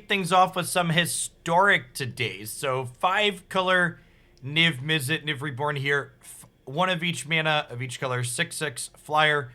kick things off with some historic today. So 5-color Niv-Mizzet Reborn here. One of each mana of each color, 6/6 flyer.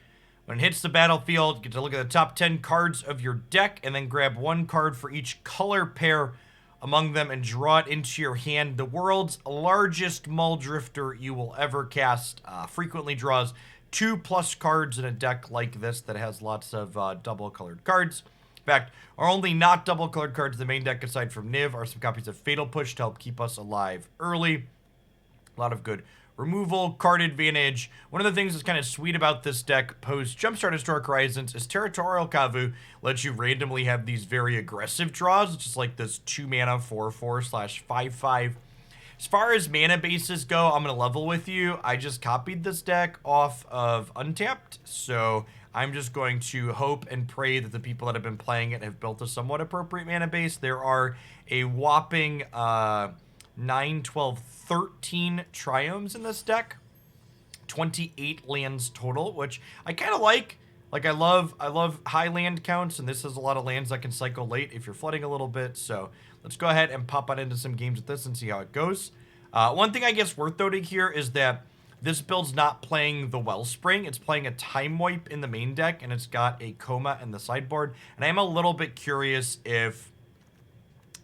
When it hits the battlefield, you get to look at the top 10 cards of your deck and then grab one card for each color pair among them and draw it into your hand. The world's largest Muldrifter you will ever cast frequently draws 2+ cards in a deck like this that has lots of double-colored cards. In fact, our only not double-colored cards in the main deck aside from Niv are some copies of Fatal Push to help keep us alive early. A lot of good removal, card advantage. One of the things that's kind of sweet about this deck post Jumpstart Historic Horizons is Territorial Kavu lets you randomly have these very aggressive draws. It's just like this 2-mana 4/4/5/5. As far as mana bases go, I'm going to level with you. I just copied this deck off of Untapped, so I'm just going to hope and pray that the people that have been playing it have built a somewhat appropriate mana base. There are a whopping 9, 12, 13 Triomes in this deck. 28 lands total, which I kind of like. Like, I love high land counts, and this has a lot of lands that can cycle late if you're flooding a little bit. So let's go ahead and pop on into some games with this and see how it goes. One thing I guess worth noting here is that this build's not playing the Wellspring. It's playing a Time Wipe in the main deck, and it's got a Coma in the sideboard. And I am a little bit curious if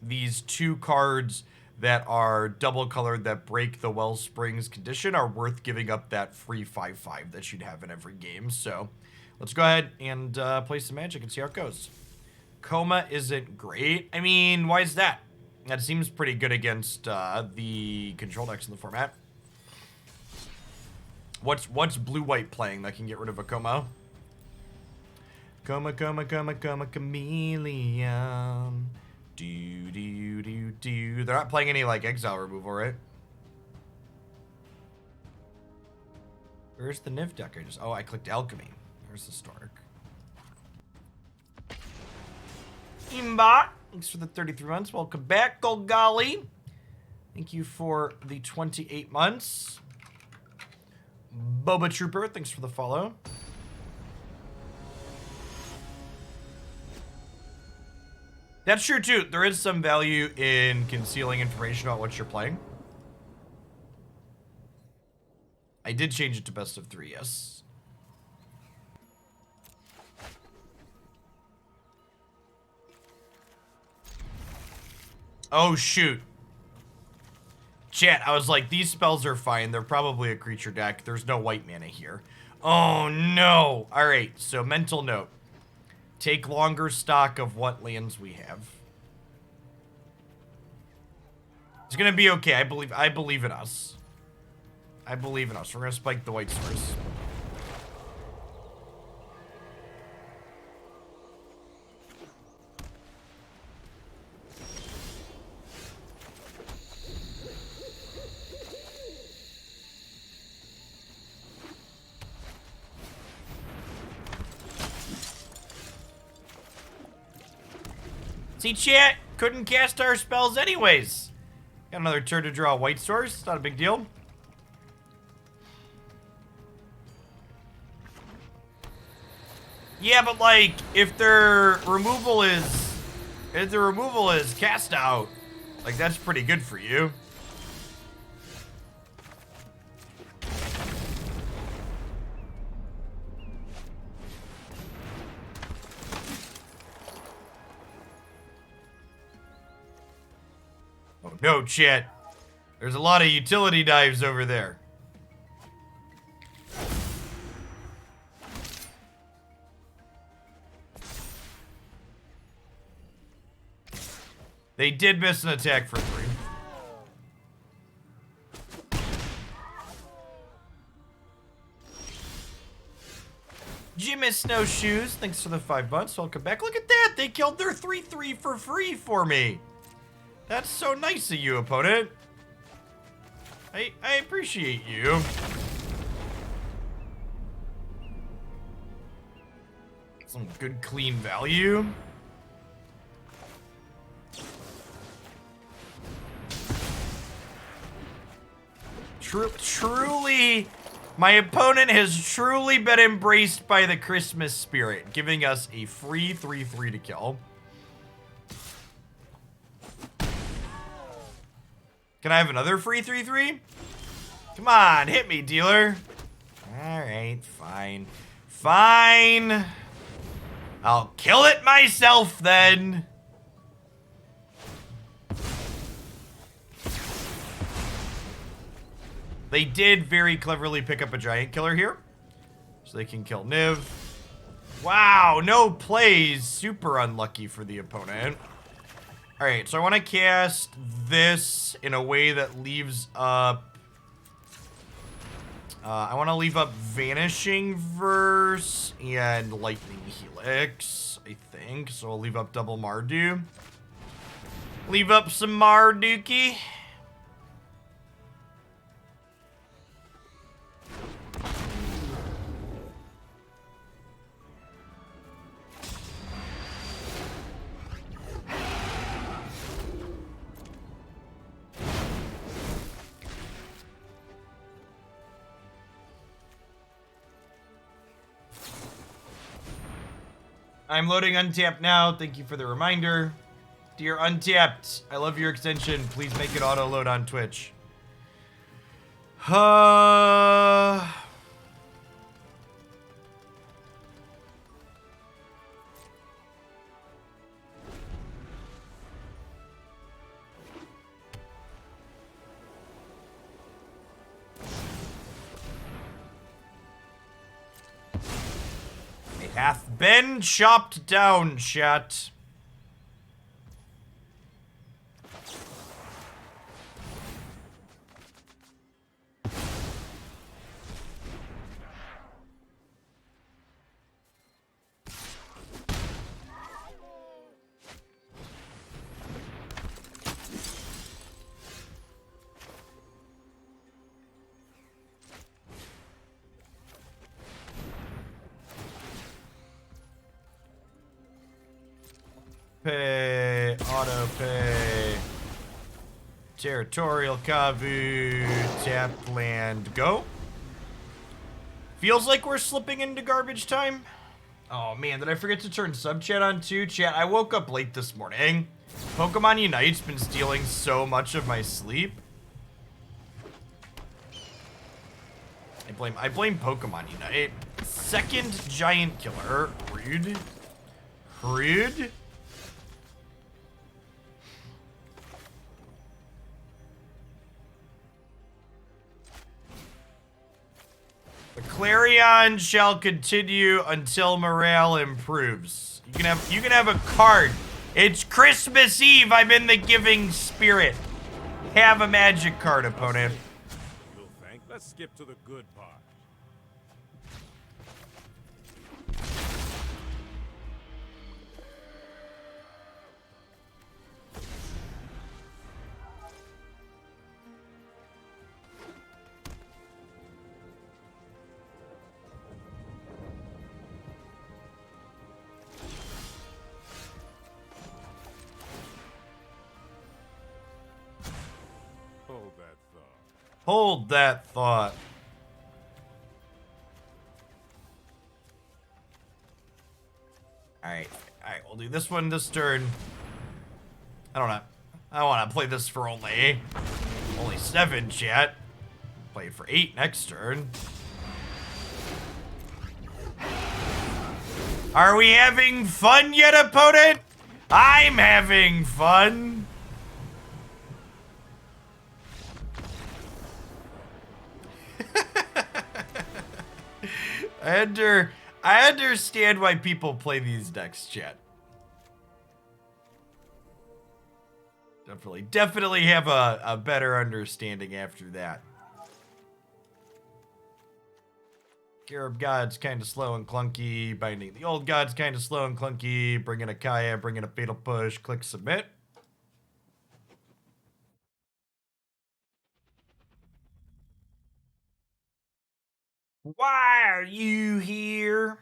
these two cards that are double colored that break the Wellspring's condition are worth giving up that free 5/5 that you'd have in every game. So let's go ahead and play some Magic and see how it goes. Coma isn't great. I mean, why is that? That seems pretty good against the control decks in the format. What's blue-white playing that can get rid of a Coma? Coma, chameleon. Do. They're not playing any, like, exile removal, right? Where's the Niv deck? Oh, I clicked Alchemy. There's the Stark. Imba, thanks for the 33 months. Welcome back, Golgali. Thank you for the 28 months. Boba Trooper, thanks for the follow. That's true, too. There is some value in concealing information about what you're playing. I did change it to best of 3, yes. Oh, shoot. Chat, I was like, these spells are fine. They're probably a creature deck. There's no white mana here. Oh, no. All right, so mental note. Take longer stock of what lands we have. It's going to be okay. I believe in us. I believe in us. We're going to spike the white source. See, chat, couldn't cast our spells anyways. Got another turn to draw a white source. It's not a big deal. Yeah, but like, if the removal is cast out, like, that's pretty good for you. No, chat. There's a lot of utility dives over there. They did miss an attack for 3. Jimmy Snowshoes, thanks for the 5 months. Welcome back. Look at that. They killed their 3/3 for free for me. That's so nice of you, opponent. I appreciate you. Some good, clean value. Truly, my opponent has truly been embraced by the Christmas spirit, giving us a free 3/3 to kill. Can I have another free 3/3? Come on, hit me, dealer. Alright, fine. Fine. I'll kill it myself then. They did very cleverly pick up a giant killer here. So they can kill Niv. Wow, no plays. Super unlucky for the opponent. Alright, so I want to cast this in a way that leaves up... I want to leave up Vanishing Verse and Lightning Helix, I think. So I'll leave up double Mardu. Leave up some Marduki. I'm loading Untapped now. Thank you for the reminder. Dear Untapped, I love your extension. Please make it auto-load on Twitch. Hath been chopped down, chat. Pay, auto pay, Territorial Kavu, tap land, go. Feels like we're slipping into garbage time. Oh man, did I forget to turn sub chat on too? Chat, I woke up late this morning. Pokemon Unite's been stealing so much of my sleep. I blame Pokemon Unite. Second giant killer, rude. Rude. The Clarion shall continue until morale improves. You can have a card. It's Christmas Eve. I'm in the giving spirit. Have a magic card, opponent. Let's skip to the good part. Hold that thought. Alright, we'll do this one this turn. I don't know. I want to play this for only 7, chat. Play it for 8 next turn. Are we having fun yet, opponent? I'm having fun. I understand why people play these decks, chat. Definitely have a better understanding after that. Scarab God's kind of slow and clunky. Binding the Old God's kind of slow and clunky. Bring in a Kaya, bring in a Fatal Push, click Submit. Why are you here?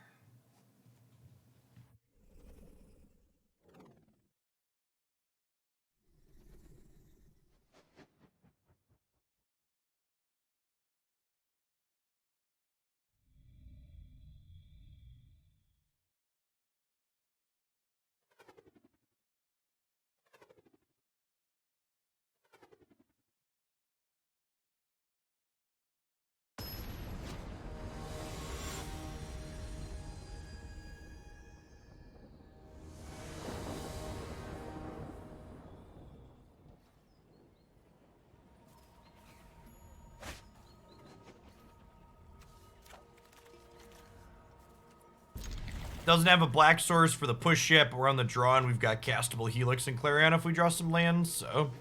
Doesn't have a black source for the push ship. We're on the draw, and we've got castable Helix and Clarion if we draw some lands, so...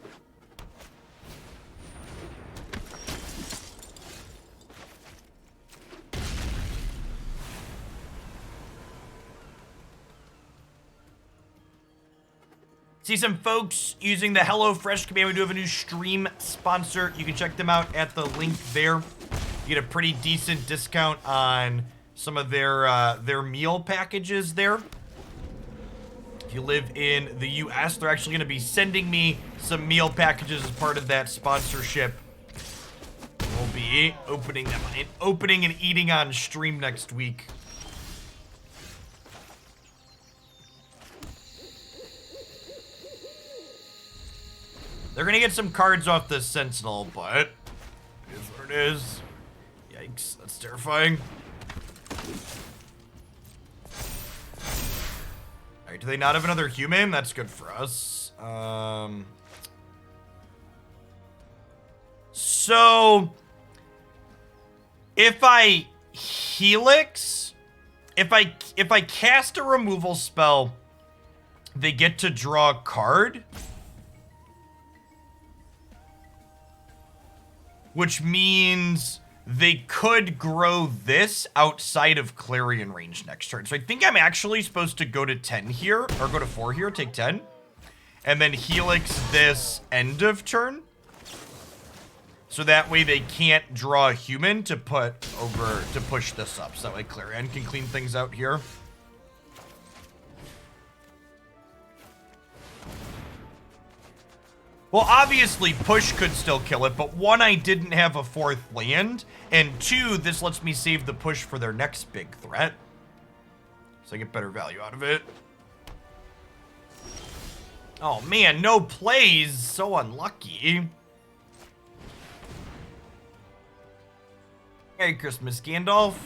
See some folks using the HelloFresh command. We do have a new stream sponsor. You can check them out at the link there. You get a pretty decent discount on some of their meal packages there. If you live in the US, they're actually going to be sending me some meal packages as part of that sponsorship. We'll be opening them, opening and eating on stream next week. They're gonna get some cards off this Sentinel, but it is what it is. Yikes, that's terrifying. Alright, do they not have another human? That's good for us. So if I Helix, if I cast a removal spell, they get to draw a card. Which means they could grow this outside of Clarion range next turn. So I think I'm actually supposed to go to 10 here, or go to 4 here, take 10. And then Helix this end of turn. So that way they can't draw a human to put over, to push this up. So that way Clarion can clean things out here. Well, obviously, push could still kill it, but one, I didn't have a 4th land, and 2, this lets me save the push for their next big threat. So I get better value out of it. Oh man, no plays, so unlucky. Merry Christmas, Gandalf.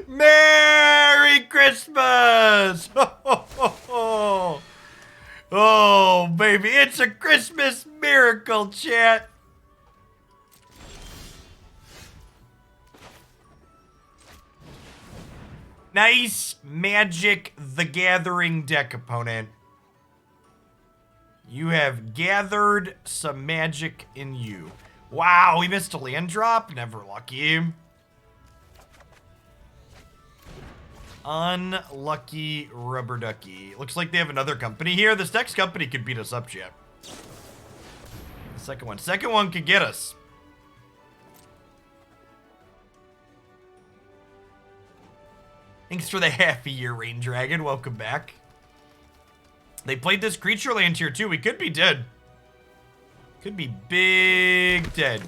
Merry Christmas! Oh, baby, it's a Christmas miracle, chat. Nice Magic the Gathering deck, opponent. You have gathered some magic in you. Wow, we missed a land drop. Never lucky. Unlucky rubber ducky. Looks like they have another company here. This next company could beat us up, chat. The second one could get us. Thanks for the half-a-year, Rain Dragon. Welcome back. They played this creature land here, too. We could be dead. Could be big dead.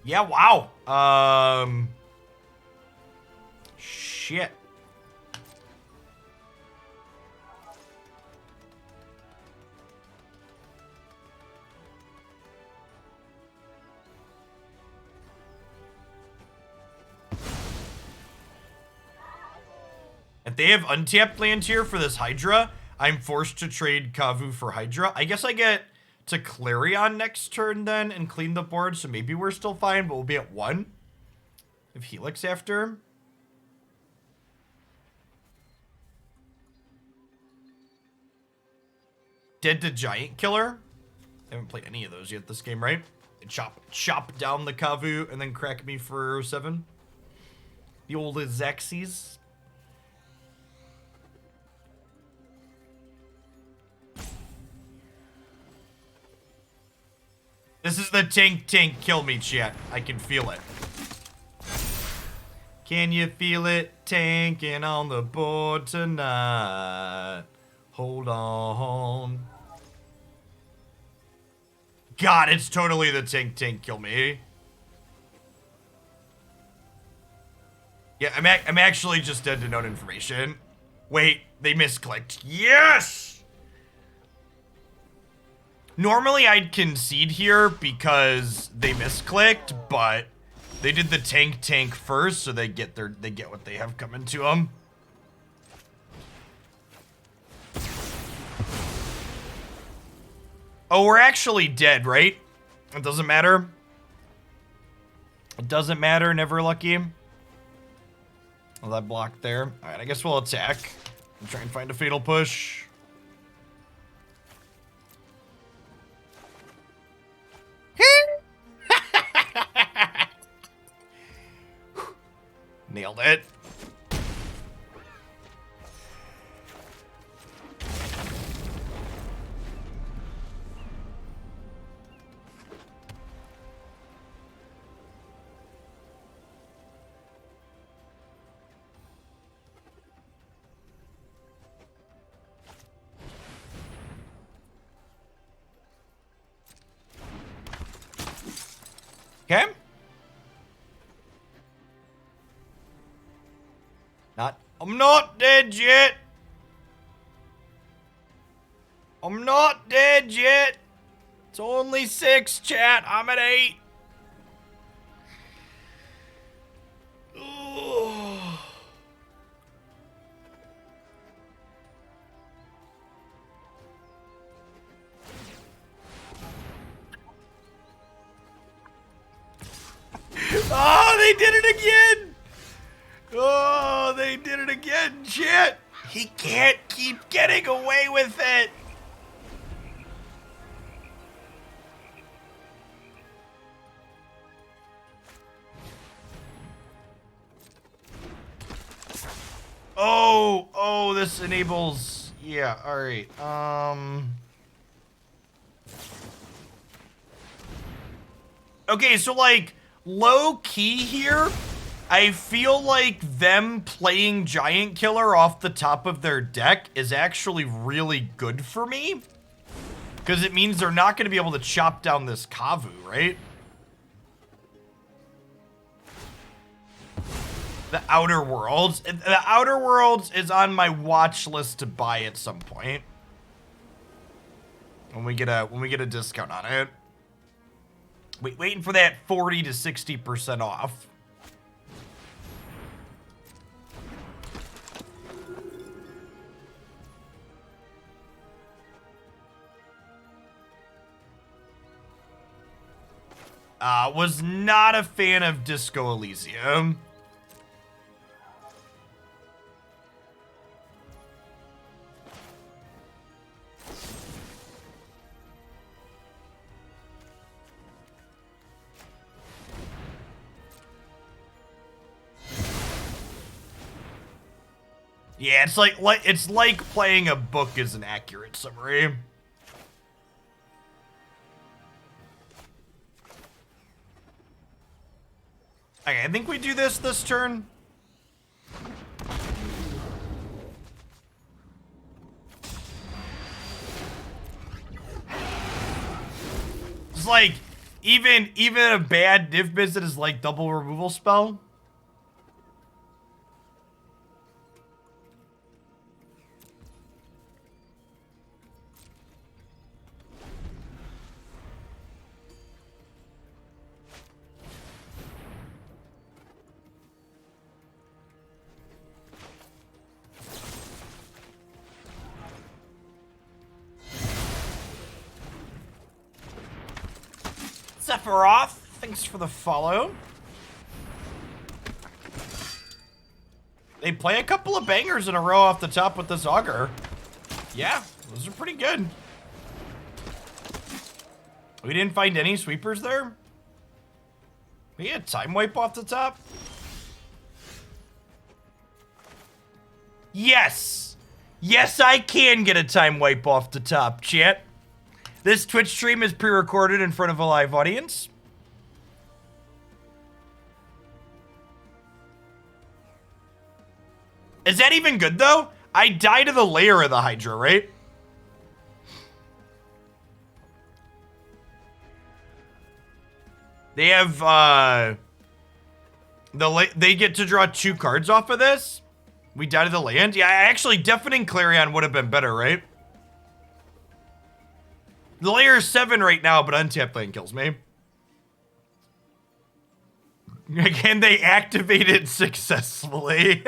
Yeah, wow. Shit. If they have untapped land here for this Hydra, I'm forced to trade Kavu for Hydra. I guess I get to Clarion next turn then and clean the board, so maybe we're still fine, but we'll be at 1. If Helix after. Dead to Giant Killer. I haven't played any of those yet this game, right? And chop down the Kavu and then crack me for 7. The old Xaxes. This is the tank kill me chat. I can feel it. Can you feel it tanking on the board tonight? Hold on. God, it's totally the tank kill me. Yeah, I'm actually just dead to known information. Wait, they misclicked. Yes! Normally I'd concede here because they misclicked, but they did the tank first, so they get what they have coming to them. Oh, we're actually dead, right? It doesn't matter. It doesn't matter, never lucky. Well, that blocked there. All right, I guess we'll attack and try and find a fatal push. Nailed it. Okay. I'm not dead yet. I'm not dead yet. It's only 6, chat. I'm at 8. Ooh. Oh, they did it again. Oh, they did it again, chat. He can't keep getting away with it. Oh, this enables, yeah, all right. Okay, so like low key here, I feel like them playing Giant Killer off the top of their deck is actually really good for me. Because it means they're not going to be able to chop down this Kavu, right? The Outer Worlds. The Outer Worlds is on my watch list to buy at some point. When we get a discount on it. Waiting for that 40 to 60% off. Was not a fan of Disco Elysium. Yeah, it's like playing a book is an accurate summary. Okay, I think we do this turn. It's like even a bad Niv-Mizzet is like double removal spell. Sephiroth, thanks for the follow. They play a couple of bangers in a row off the top with this Augur. Yeah, those are pretty good. We didn't find any sweepers there. We had Time Wipe off the top. Yes! Yes, I can get a Time Wipe off the top, chat. This Twitch stream is pre-recorded in front of a live audience. Is that even good, though? I die to the layer of the Hydra, right? They have, they get to draw 2 cards off of this. We die to the land. Yeah, actually, Deafening Clarion would have been better, right? Layer 7 right now, but untapped land kills me. Again, they activated successfully.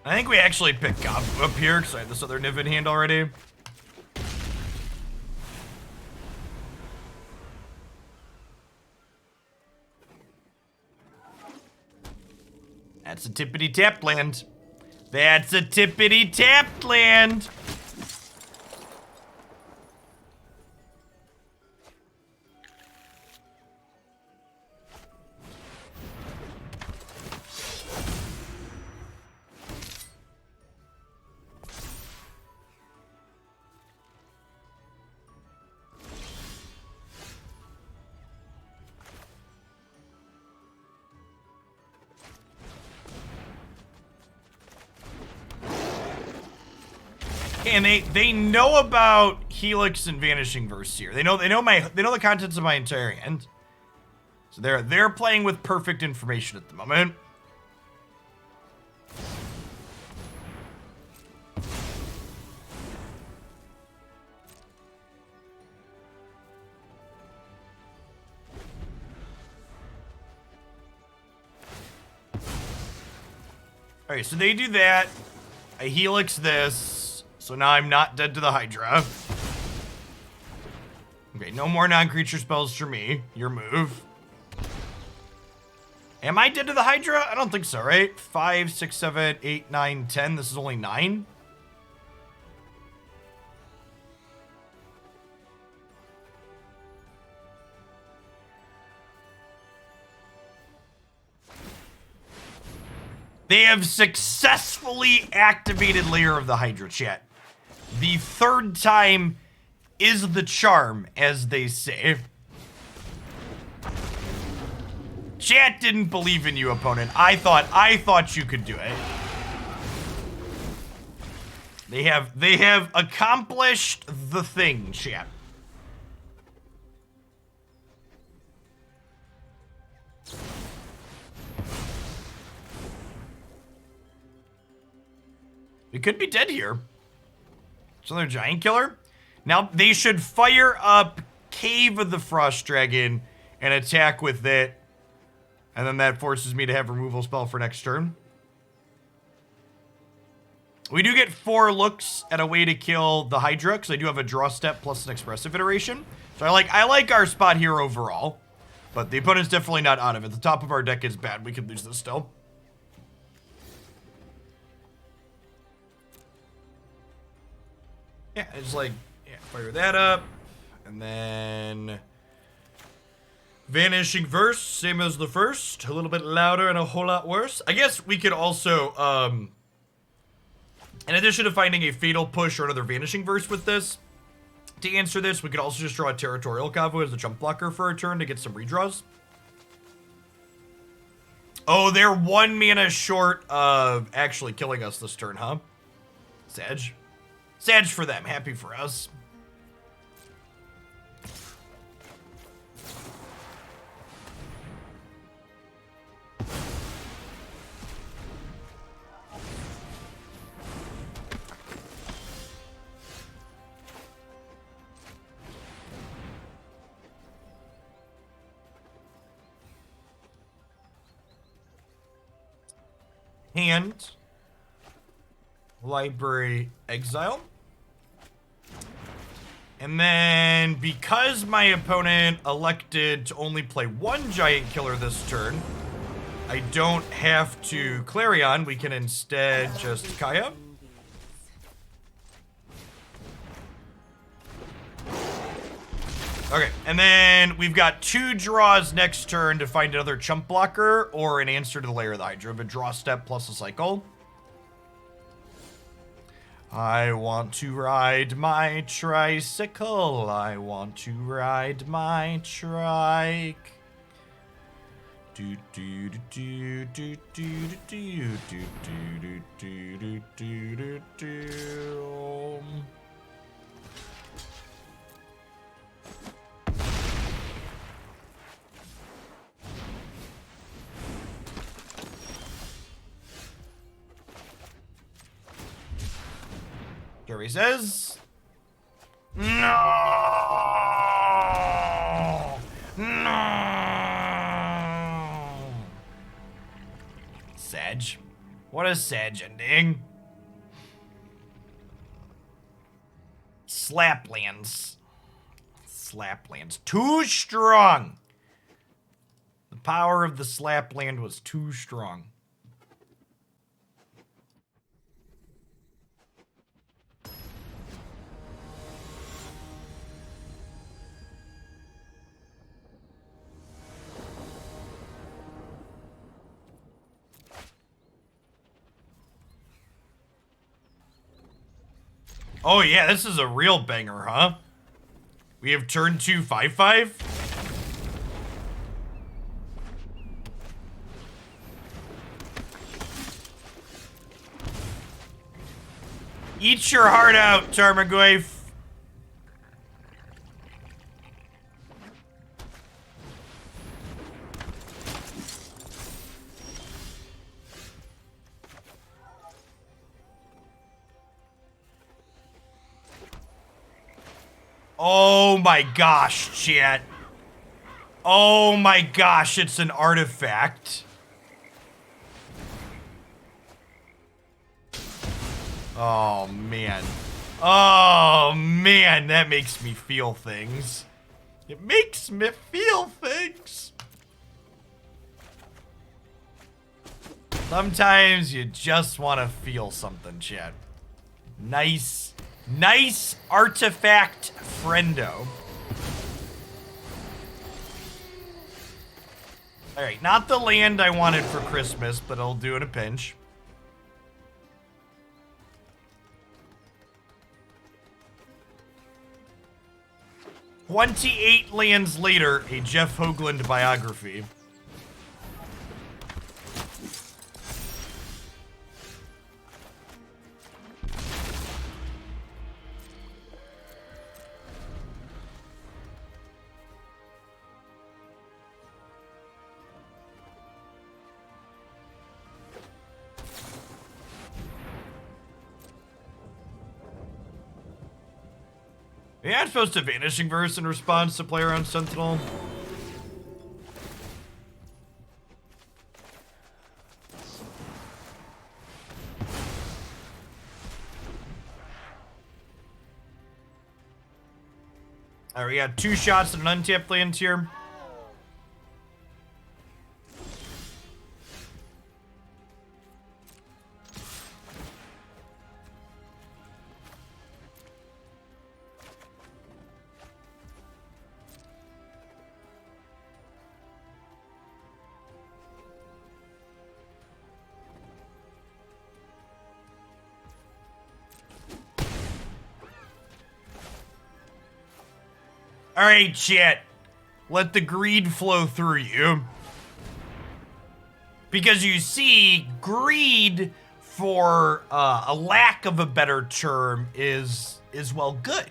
I think we actually picked Kavu up here because I had this other Niv in hand already. That's a tippity tapped land. That's a tippity tapped land. And they know about Helix and Vanishing Verse here. They know the contents of my entire hand. So they're playing with perfect information at the moment. Alright, so they do that. I Helix this. So now I'm not dead to the Hydra. Okay, no more non-creature spells for me. Your move. Am I dead to the Hydra? I don't think so, right? 5, 6, 7, 8, 9, 10. This is only 9. They have successfully activated Lair of the Hydra, chat. The third time is the charm, as they say. Chat didn't believe in you, opponent. I thought you could do it. They have accomplished the thing, chat. We could be dead here. It's another giant killer. Now, they should fire up Cave of the Frost Dragon and attack with it. And then that forces me to have removal spell for next turn. We do get 4 looks at a way to kill the Hydra, because I do have a draw step plus an expressive iteration. So I like our spot here overall. But the opponent's definitely not out of it. The top of our deck is bad. We could lose this still. Yeah, it's like, yeah, fire that up. And then Vanishing Verse, same as the first. A little bit louder and a whole lot worse. I guess we could also, in addition to finding a Fatal Push or another Vanishing Verse with this, to answer this, we could also just draw a Territorial Kavu as a jump blocker for a turn to get some redraws. Oh, they're 1 mana short of actually killing us this turn, huh? Sag. Sag for them, happy for us. Hand. Library Exile. And then, because my opponent elected to only play 1 giant killer this turn, I don't have to Clarion. We can instead just Kaya. Okay, and then we've got 2 draws next turn to find another chump blocker or an answer to the Lair of the Hydra. A draw step plus a cycle. I want to ride my tricycle. I want to ride my trike. Do do do do do do do do do do do do. Gary says, no, no. Sag. What a Sag ending. Slaplands. Slaplands. Too strong. The power of the Slapland was too strong. Oh yeah, this is a real banger, huh? We have turn 2 5/5. Eat your heart out, Tarmogoyf. Oh my gosh, chat. Oh my gosh, it's an artifact. Oh man. Oh man, that makes me feel things. It makes me feel things. Sometimes you just want to feel something, chat. Nice. Nice artifact friendo. Alright, not the land I wanted for Christmas, but I'll do in a pinch. "28 lands later, a Jeff Hoagland biography." Yeah, I'm supposed to Vanishing Verse in response to player on Sentinel. Alright, we got 2 shots at an untapped land here. Alright, chat. Let the greed flow through you. Because you see, greed, for a lack of a better term, is well, good.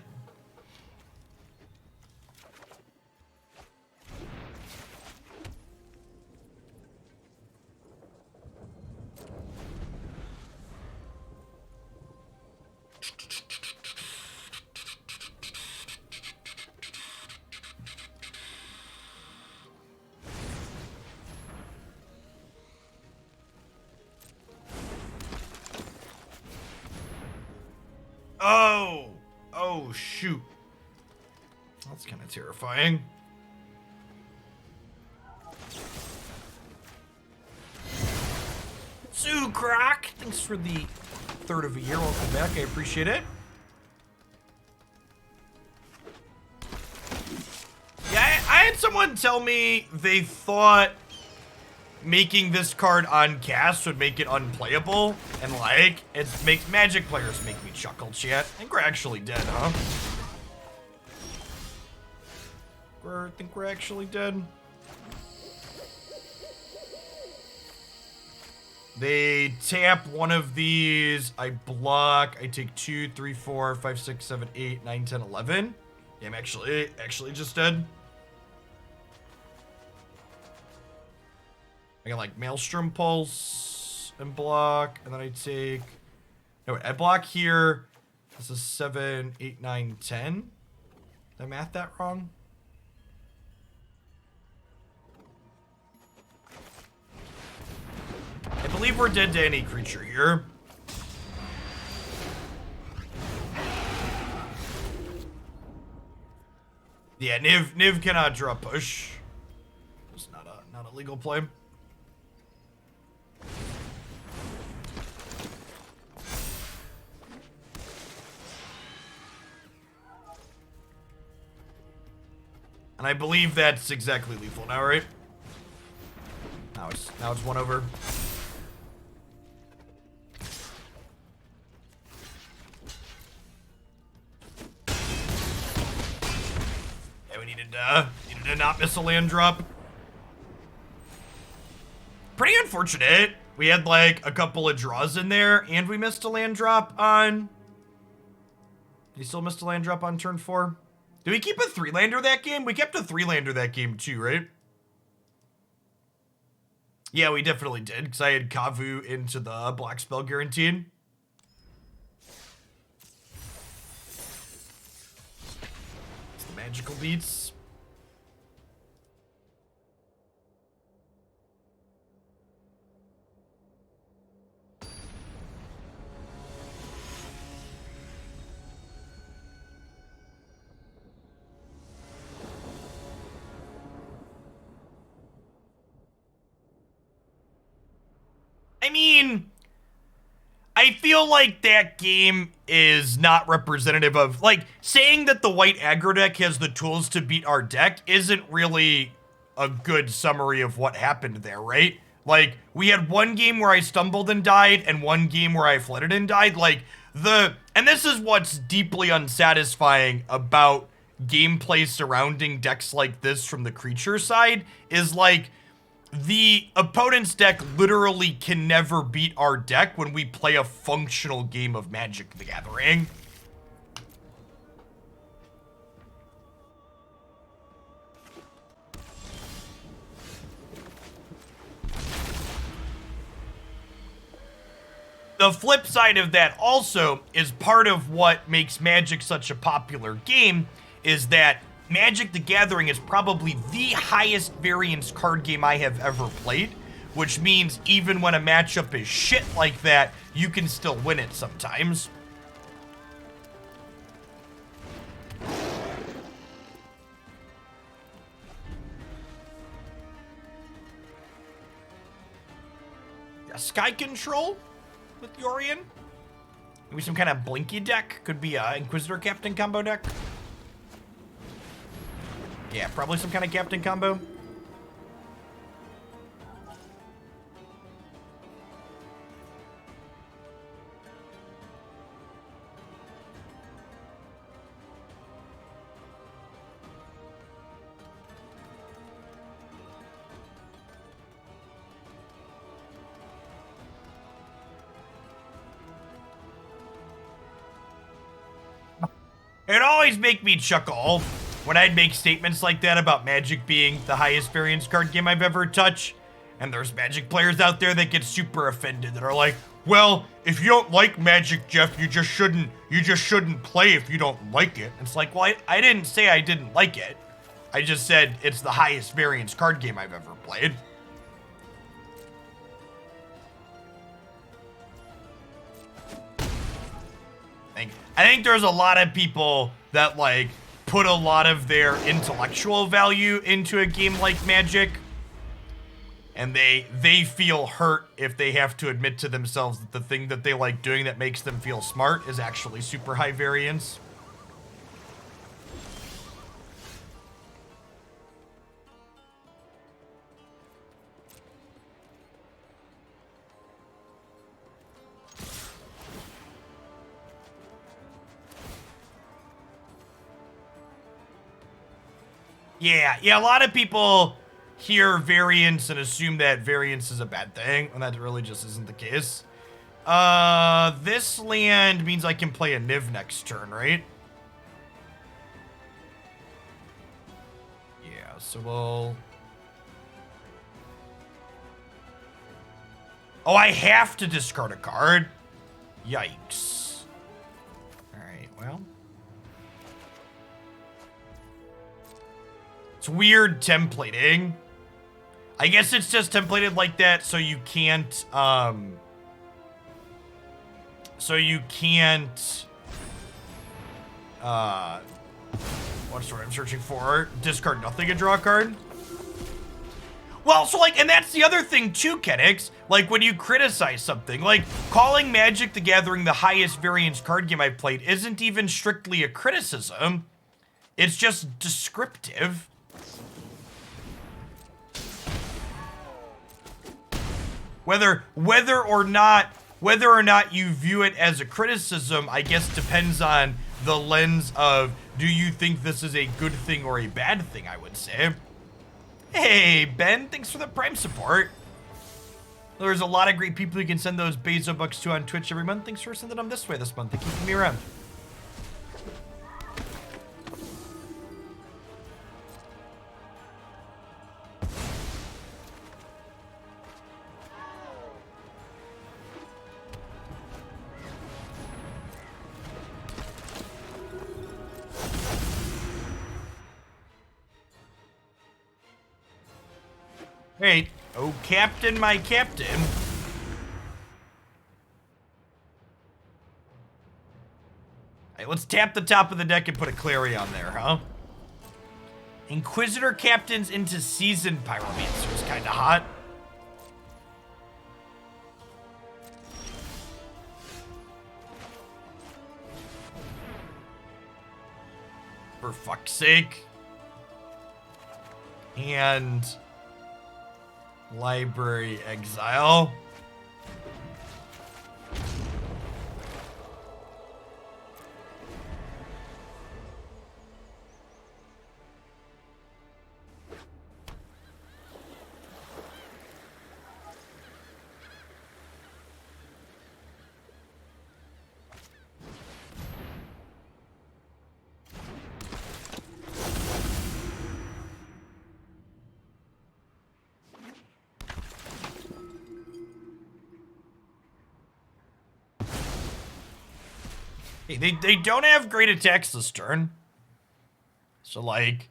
Oh, shoot. That's kind of terrifying. Sue Croc, thanks for the 3rd of a year. Welcome back. I appreciate it. someone tell me they thought making this card on cast would make it unplayable? And like, it makes Magic players make me chuckle, chat. I think we're actually dead, huh? I think we're actually dead. They tap one of these, I block, I take 2, 3, 4, 5, 6, 7, 8, 9, 10, 11. Yeah, I'm actually just dead. I got like Maelstrom Pulse and block, and then I take, no wait, I block here. This is 7, 8, 9, 10. Did I math that wrong? I believe we're dead to any creature here. Yeah, Niv cannot draw push. It's not a legal play. And I believe that's exactly lethal now, right? Now it's 1 over. Yeah, we needed to not miss a land drop. Pretty unfortunate. We had like a couple of draws in there, and we missed a land drop on. You still missed a land drop on turn 4. Did we keep a 3-lander that game? We kept a 3-lander that game too, right? Yeah, we definitely did, because I had Kavu into the black spell guaranteed. It's the magical beats. I mean, I feel like that game is not representative of, like, saying that the white aggro deck has the tools to beat our deck isn't really a good summary of what happened there, right? Like, we had one game where I stumbled and died, and one game where I flooded and died. Like, and this is what's deeply unsatisfying about gameplay surrounding decks like this from the creature side, is like, the opponent's deck literally can never beat our deck when we play a functional game of Magic the Gathering. The flip side of that also is part of what makes Magic such a popular game is that Magic the Gathering is probably the highest variance card game I have ever played, which means even when a matchup is shit like that, you can still win it sometimes. Yeah, Sky Control with Yorion? Maybe some kind of Blinky deck? Could be a Inquisitor Captain combo deck. Yeah, probably some kind of Captain combo. It always make me chuckle when I'd make statements like that about Magic being the highest variance card game I've ever touched, and there's Magic players out there that get super offended that are like, well, if you don't like Magic, Jeff, you just shouldn't play if you don't like it. It's like, well, I didn't say I didn't like it. I just said it's the highest variance card game I've ever played. I think there's a lot of people that like put a lot of their intellectual value into a game like Magic, and they feel hurt if they have to admit to themselves that the thing that they like doing that makes them feel smart is actually super high variance. Yeah, a lot of people hear variance and assume that variance is a bad thing, when that really just isn't the case. This land means I can play a Niv next turn, right? Yeah, so we'll... Oh, I have to discard a card? Yikes. Alright, well... It's weird templating. I guess it's just templated like that so you can't, what's the word I'm searching for? Discard nothing and draw a card? Well, so like, and that's the other thing too, Kenix. Like, when you criticize something, like, calling Magic the Gathering the highest variance card game I've played isn't even strictly a criticism. It's just descriptive. Whether or not you view it as a criticism, I guess depends on the lens of, do you think this is a good thing or a bad thing, I would say. Hey, Ben, thanks for the Prime support. There's a lot of great people you can send those Bezo bucks to on Twitch every month. Thanks for sending them this way this month and keeping me around. Hey, oh Captain, my Captain. Hey, let's tap the top of the deck and put a Clarion there, huh? Inquisitor Captains into Seasoned Pyromancer is kind of hot. For fuck's sake. And... Library Exile. Hey, they don't have great attacks this turn. So, like,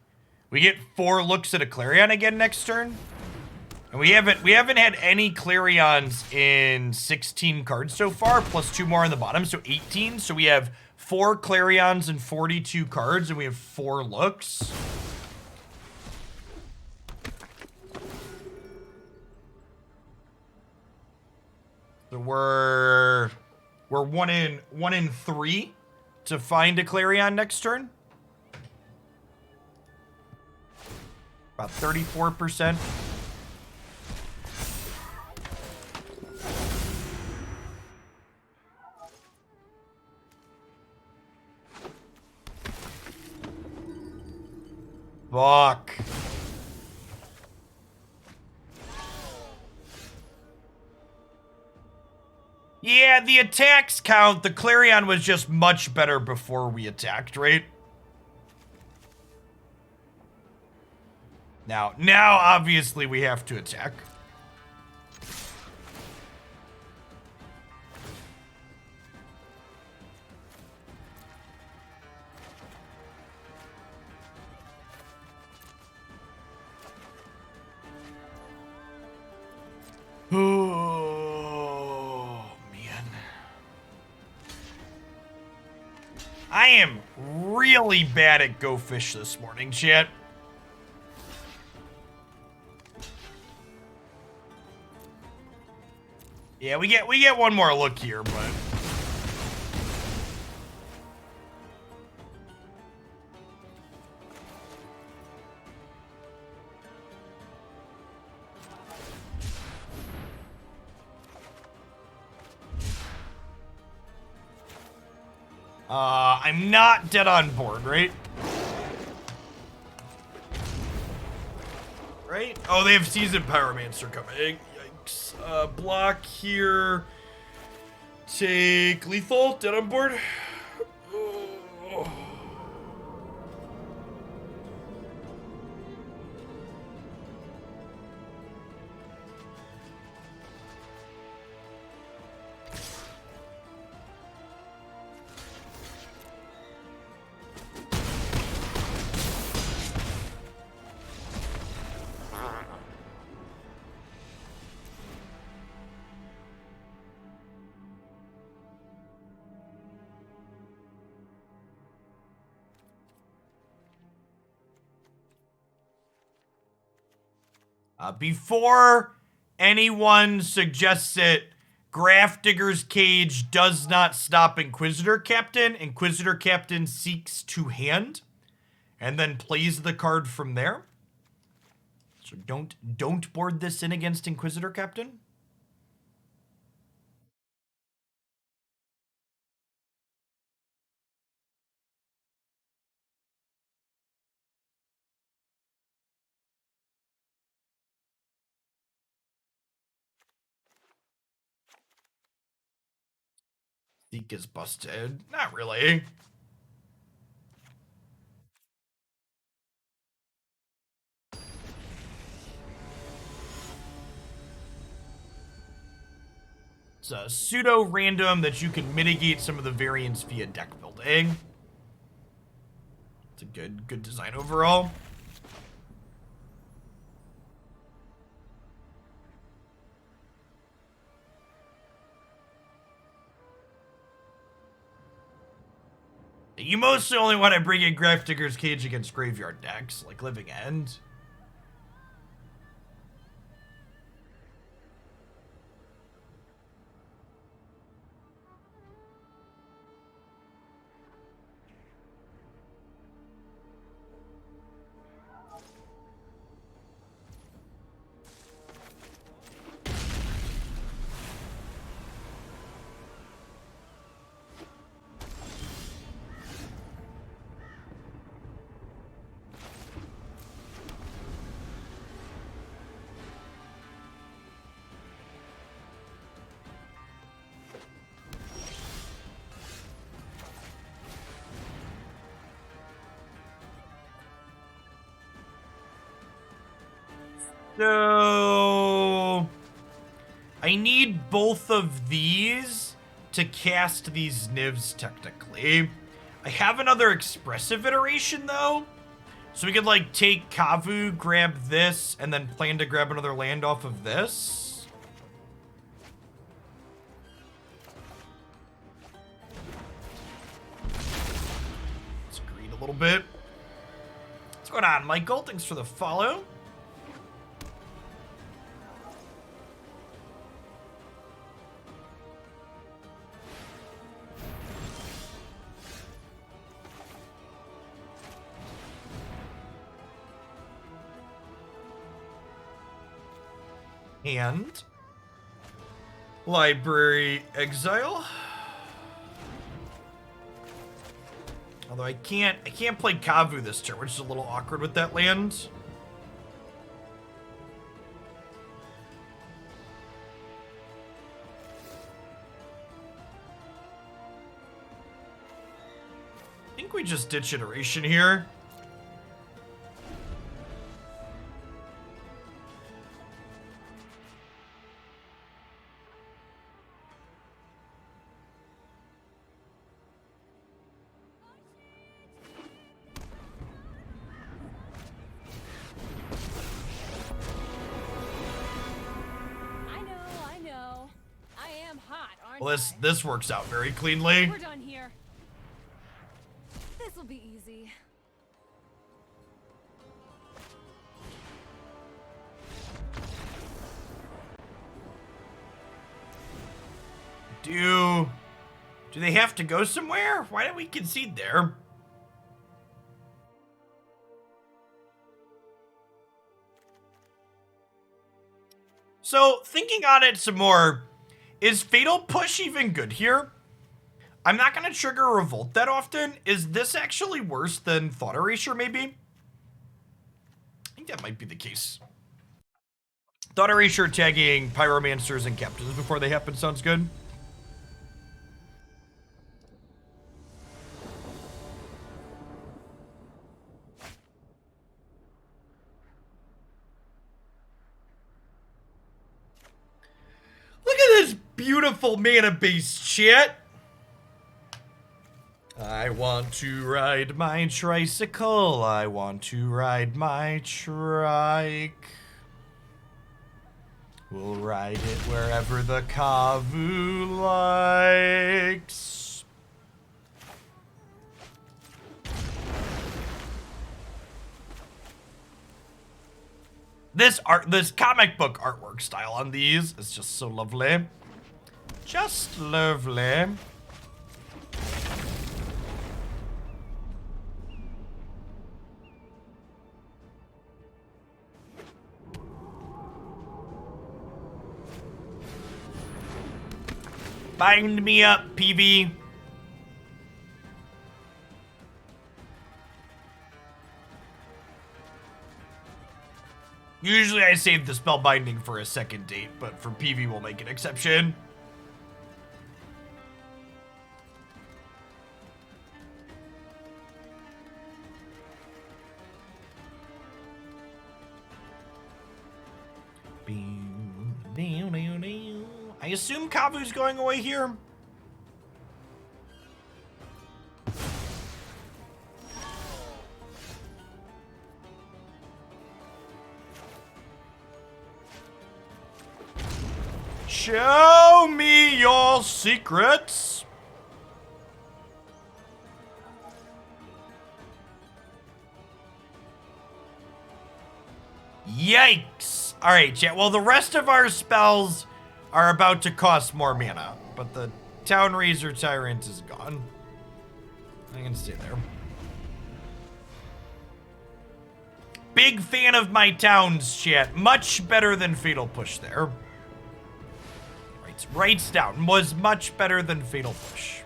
we get 4 looks at a Clarion again next turn. And we haven't had any Clarions in 16 cards so far, plus 2 more on the bottom, so 18. So we have 4 Clarions and 42 cards, and we have 4 looks. So we're 1 in 3 to find a Clarion next turn. About 34%. Fuck. Yeah, the attacks count. The Clarion was just much better before we attacked, right? Now obviously we have to attack. Oh, man. I am really bad at Go Fish this morning, chat. Yeah, we get one more look here, but I'm not dead on board, right? right? Oh, they have Seasoned Pyromancer coming. Yikes. Block here. Take lethal. Dead on board. Oh. Before anyone suggests it, Grafdigger's Cage does not stop Inquisitor Captain. Inquisitor Captain seeks to hand and then plays the card from there. So don't board this in against Inquisitor Captain. Seek is busted. Not really. It's a pseudo-random that you can mitigate some of the variance via deck building. It's a good design overall. You mostly only want to bring in Grafdigger's Cage against graveyard decks, like Living End. So I need both of these to cast these Nivs technically. I have another Expressive Iteration though. So we could like take Kavu, grab this, and then plan to grab another land off of this. Let's greed a little bit. What's going on, Michael? Thanks for the follow. And Library Exile. Although I can't play Kavu this turn, which is a little awkward with that land. I think we just ditch Iteration here. Well, this works out very cleanly. We're done here. This will be easy. Do they have to go somewhere? Why don't we concede there? So, thinking on it some more, is Fatal Push even good here? I'm not going to trigger Revolt that often. Is this actually worse than Thought Erasure, maybe? I think that might be the case. Thought Erasure tagging Pyromancers and Captains before they happen sounds good. Look at this beautiful mana base, chat. I want to ride my tricycle. I want to ride my trike. We'll ride it wherever the Kavu likes. This comic book artwork style on these is just so lovely. Just lovely. Bind me up, PV. Usually I save the spell binding for a second date, but for PV we'll make an exception. I assume Kavu's going away here. Show me your secrets. Yikes. All right, chat. Well, the rest of our spells are about to cost more mana, but the Town Razor Tyrant is gone. I can stay there. Big fan of my towns, chat. Much better than Fatal Push there. Writes down. Was much better than Fatal Push.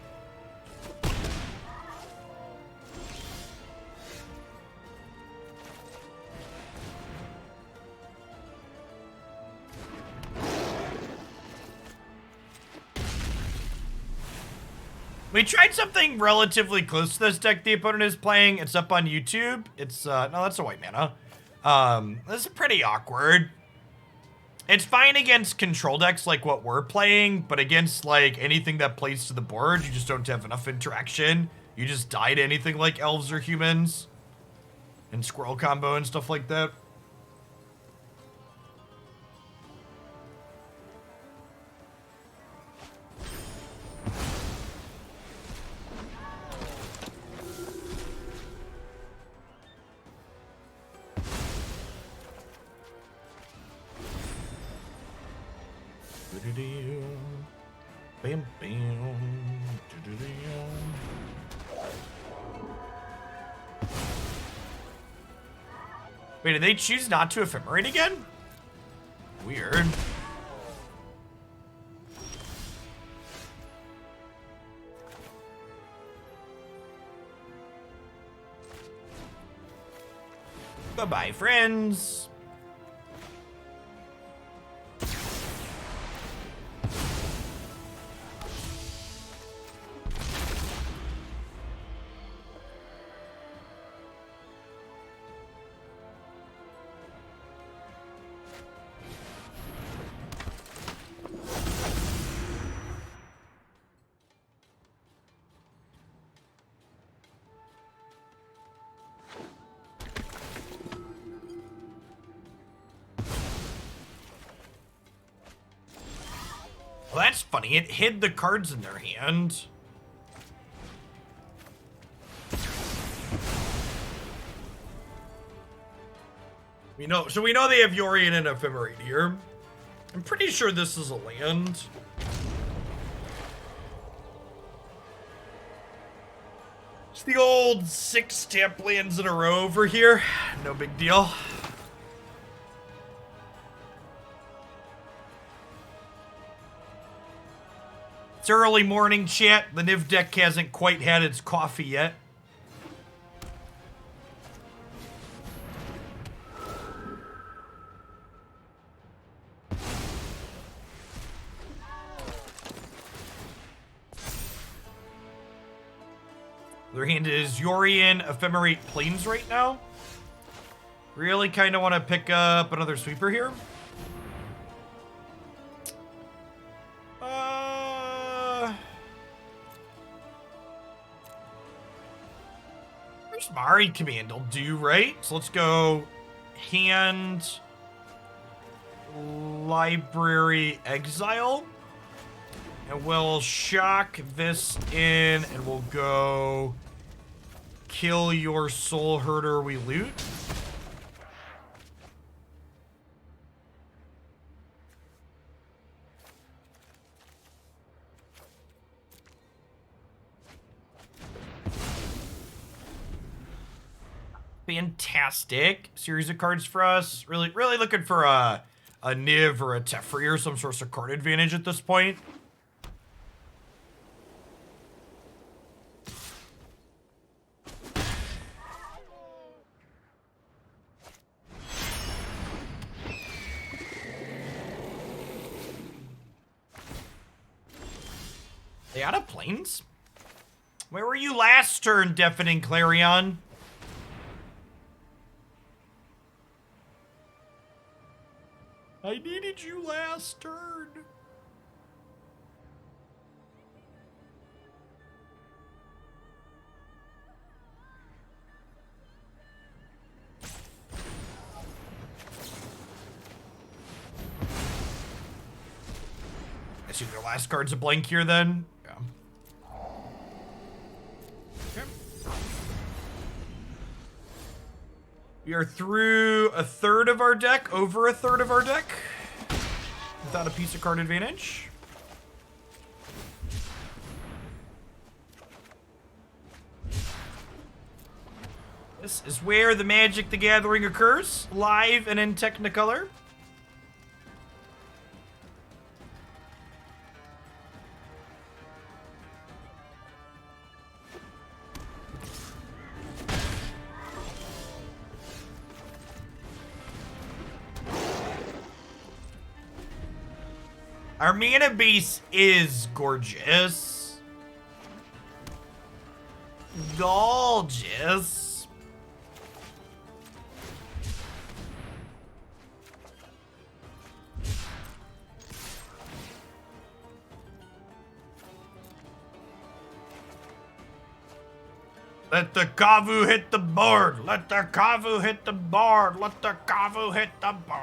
We tried something relatively close to this deck the opponent is playing. It's up on YouTube. It's, no, that's a white mana. This is pretty awkward. It's fine against control decks like what we're playing, but against, like, anything that plays to the board, you just don't have enough interaction. You just die to anything like elves or humans. And squirrel combo and stuff like that. Bam, bam. Wait, did they choose not to ephemerate again? Weird. Bye-bye, friends. Well, that's funny. It hid the cards in their hand. We know they have Yorion and Ephemerate here. I'm pretty sure this is a land. It's the old 6 tap lands in a row over here. No big deal. It's early morning, chat. The Niv deck hasn't quite had its coffee yet. Other hand is Yorion Ephemerate Plains right now. Really kind of want to pick up another sweeper here. Prismari Command will do, right? So let's go hand Library Exile. And we'll shock this in and we'll go kill your Soul Herder we loot. Fantastic series of cards for us. Really looking for a Niv or a Teferi or some sort of card advantage at this point. They out of planes? Where were you last turn, Deafening Clarion? I needed you last turn. I assume their last card's a blank here then? Yeah. Okay. We are through a third of our deck, over a third of our deck, without a piece of card advantage. This is where the Magic the Gathering occurs, live and in Technicolor. Our mana base is gorgeous. Gorgeous. Let the Kavu hit the board. Let the Kavu hit the board. Let the Kavu hit the board.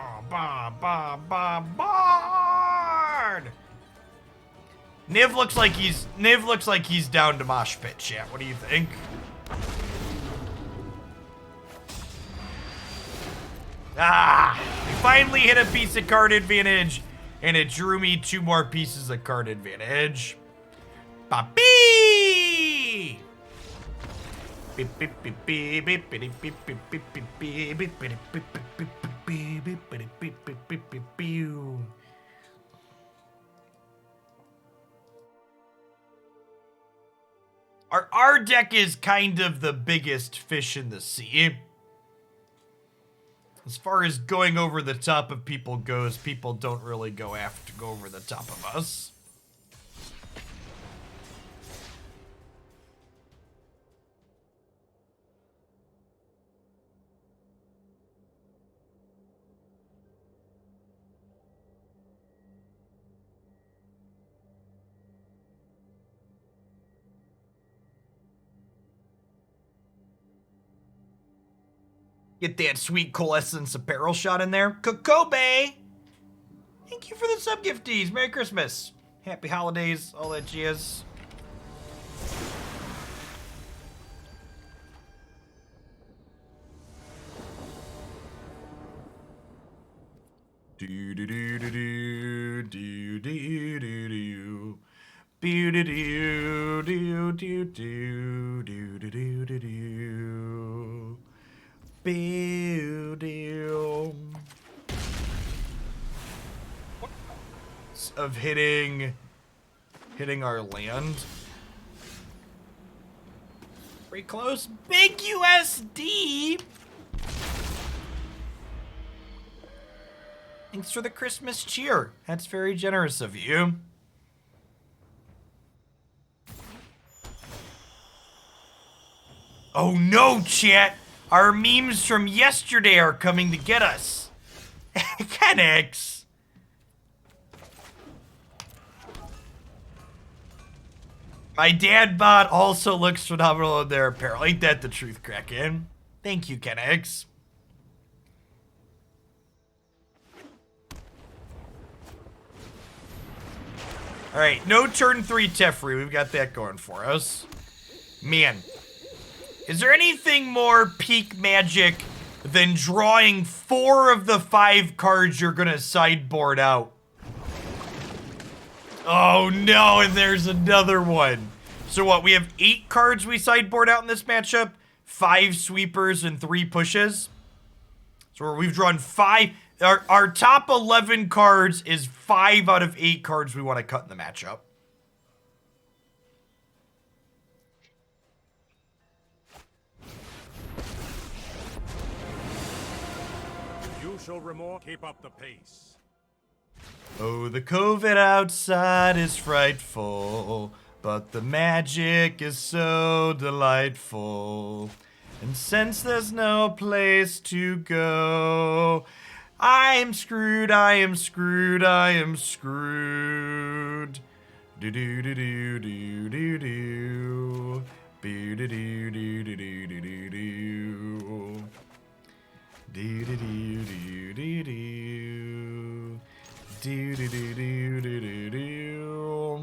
Niv looks like he's down to mosh pit, chat. What do you think? Ah, we finally hit a piece of card advantage, and it drew me 2 more pieces of card advantage. Papi! Our deck is kind of the biggest fish in the sea. As far as going over the top of people goes, people don't really go over the top of us. Get that sweet coalescence apparel shot in there. Kokobe! Thank you for the sub gifties. Merry Christmas. Happy holidays. All that jazz. Do do do do do do do do do. Do do do do do do do do do do. Of hitting our land. Pretty close. Big USD. Thanks for the Christmas cheer. That's very generous of you. Oh no, chat! Our memes from yesterday are coming to get us. Kenix! My dad bod also looks phenomenal in their apparel. Ain't that the truth, Kraken? Thank you, Kenix. Alright, no turn 3 Teferi. We've got that going for us. Man. Is there anything more peak magic than drawing 4 of the 5 cards you're gonna sideboard out? Oh no, and there's another one. So what, we have 8 cards we sideboard out in this matchup? 5 sweepers and 3 pushes? So we've drawn 5. Our top 11 cards is 5 out of 8 cards we want to cut in the matchup. You shall remorse. Keep up the pace. Oh, the COVID outside is frightful, but the magic is so delightful. And since there's no place to go, I am screwed, I am screwed, I am screwed. Do do do do do do do. Do do do do do do do do do. Do do do do do do. Do do do do do do do.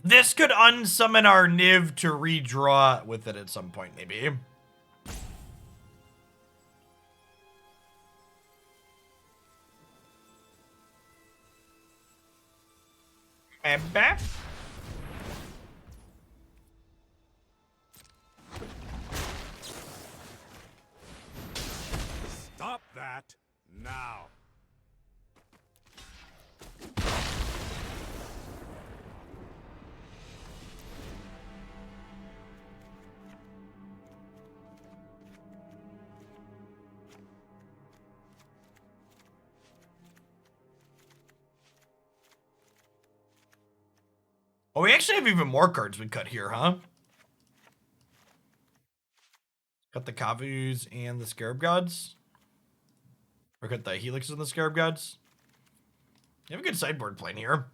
This could unsummon our Niv to redraw with it at some point, maybe. And back. Stop that now. Oh, we actually have even more cards we cut here, huh? Cut the Kavus and the Scarab Gods. Or cut the Helixes and the Scarab Gods. You have a good sideboard plan here.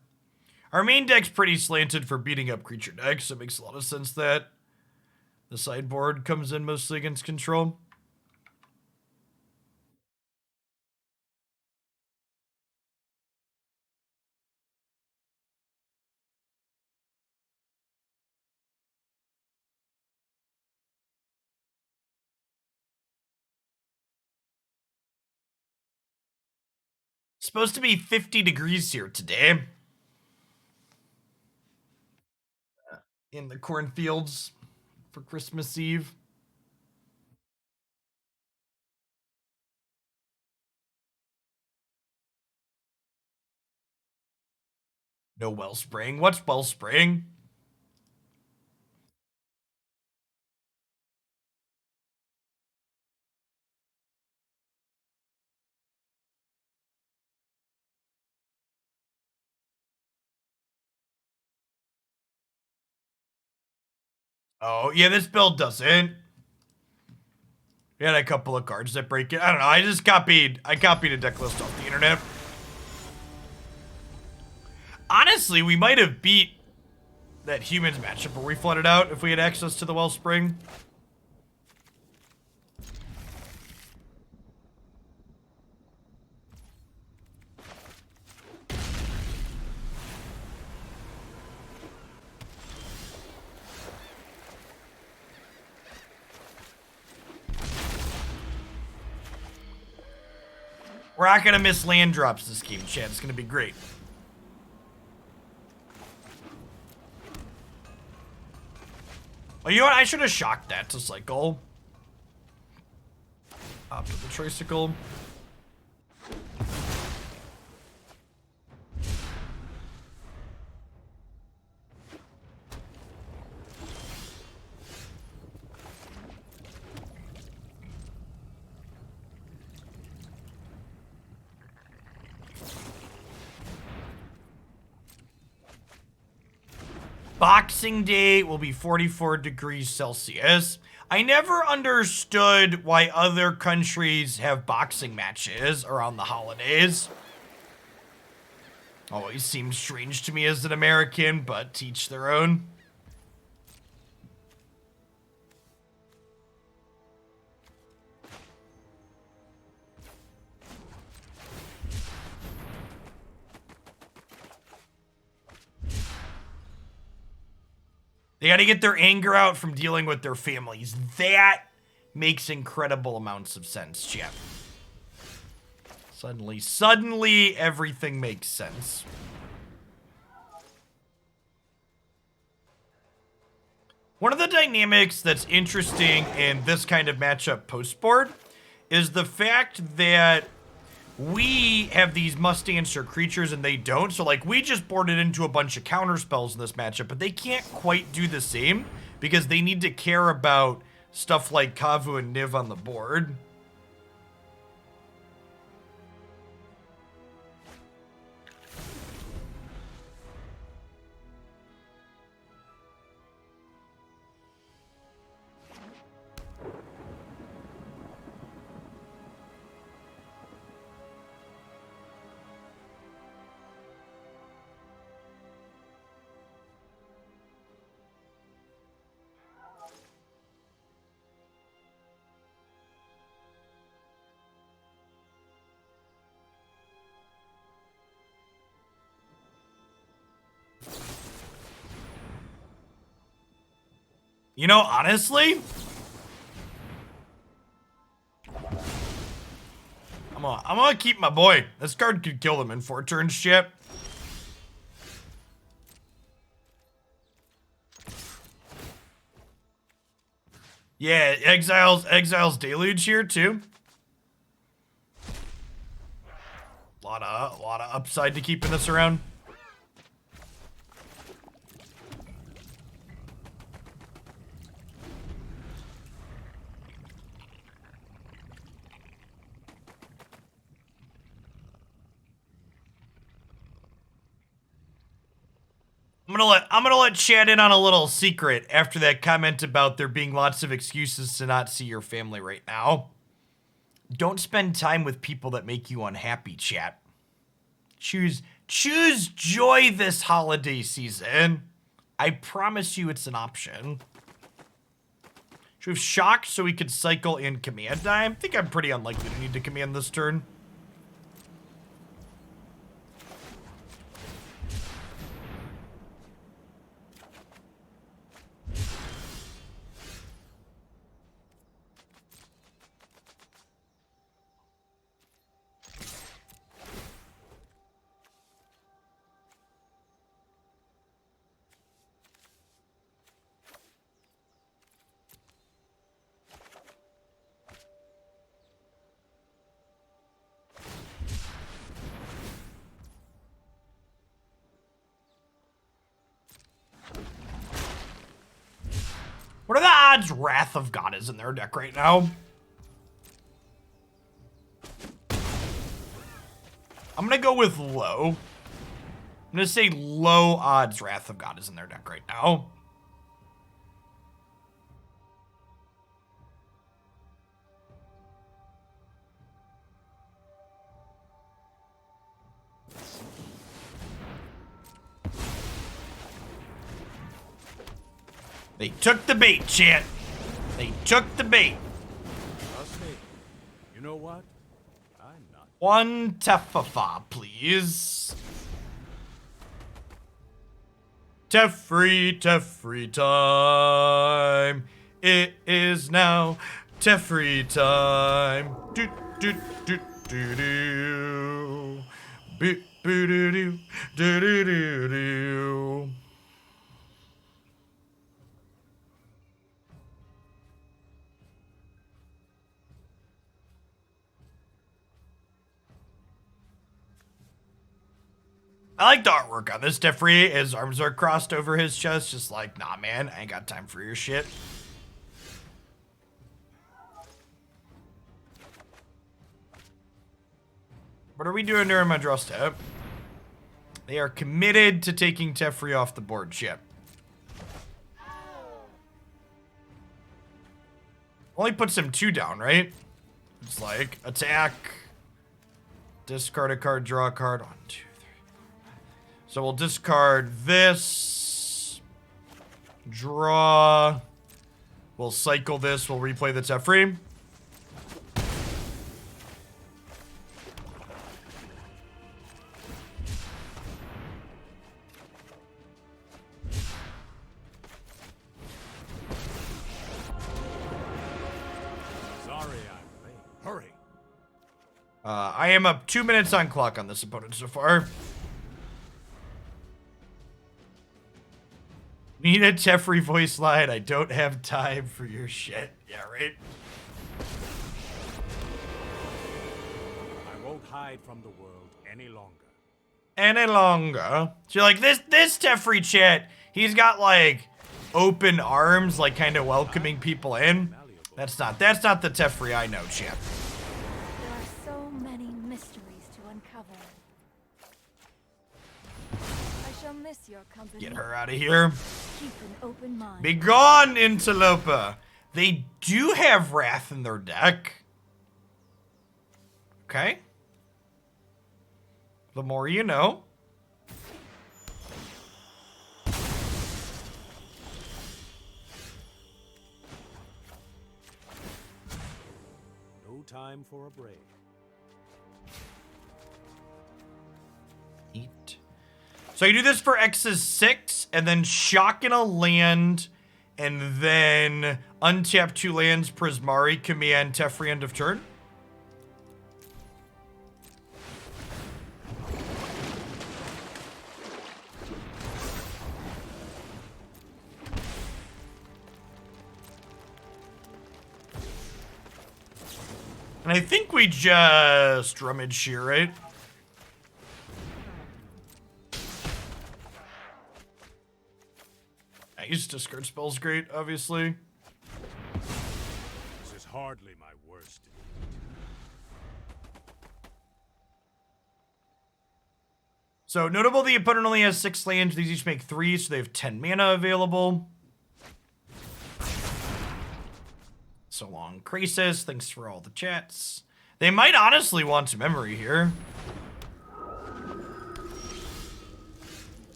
Our main deck's pretty slanted for beating up creature decks, so it makes a lot of sense that the sideboard comes in mostly against control. Supposed to be 50 degrees here today. In the cornfields for Christmas Eve. No Wellspring. What's Wellspring? Oh, yeah, this build doesn't. We had a couple of cards that break it. I don't know. I copied a deck list off the internet. Honestly, we might have beat that humans matchup where we flooded out if we had access to the Wellspring. We're not gonna miss land drops this game, chat. It's gonna be great. Oh, you know what? I should have shocked that to cycle. Opt to the tricycle. Boxing Day will be 44 degrees Celsius. I never understood why other countries have boxing matches around the holidays. Always seemed strange to me as an American, but to each their own. They got to get their anger out from dealing with their families. That makes incredible amounts of sense, chat. Suddenly, everything makes sense. One of the dynamics that's interesting in this kind of matchup post-board is the fact that we have these must-answer creatures and they don't. So, like, we just boarded into a bunch of counter spells in this matchup, but they can't quite do the same because they need to care about stuff like Kavu and Niv on the board. You know, honestly, I'm gonna keep my boy. This card could kill them in 4 turns, shit. Yeah, Exiles Deluge here too. Lot of upside to keeping this around. I'm gonna let Chad in on a little secret after that comment about there being lots of excuses to not see your family right now. Don't spend time with people that make you unhappy, chat. Choose joy this holiday season. I promise you it's an option. Should we have shocked so we could cycle in command time? I think I'm pretty unlikely to need to command this turn. What are the odds Wrath of God is in their deck right now? I'm gonna go with low. I'm gonna say low odds Wrath of God is in their deck right now. They took the bait, chat. They took the bait. Trust me. You know what? I'm not. 1 Tefafa, please. Teferi time. It is now Teferi time. Do do do do do. Boo boo doo doo doo doo doo doo. I like the artwork on this Teferi. His arms are crossed over his chest, just like, nah, man, I ain't got time for your shit. What are we doing during my draw step? They are committed to taking Teferi off the board, chip. Only puts him 2 down, right? It's like attack, discard a card, draw a card. 1, 2, 3. So we'll discard this, draw. We'll cycle this. We'll replay the Teferi. I am up 2 minutes on clock on this opponent so far. Need a Teferi voice line. I don't have time for your shit. Yeah, right? I won't hide from the world any longer. Any longer. So you're like, this Teferi chat, he's got like open arms, like kind of welcoming people in. That's not the Teferi I know, chat. There are so many mysteries to uncover. I shall miss your company. Get her out of here. Keep an open mind. Be gone, Interloper. They do have Wrath in their deck. Okay. The more you know. No time for a break. Eat. So you do this for X's 6, and then shock in a land, and then untap 2 lands, Prismari Command, Teferi, end of turn. And I think we just rummage here, right? Use discard spells great, obviously. This is hardly my worst. So notable, the opponent only has 6 lands. These each make 3, so they have 10 mana available. So long, Krasis. Thanks for all the chats. They might honestly want to memory here.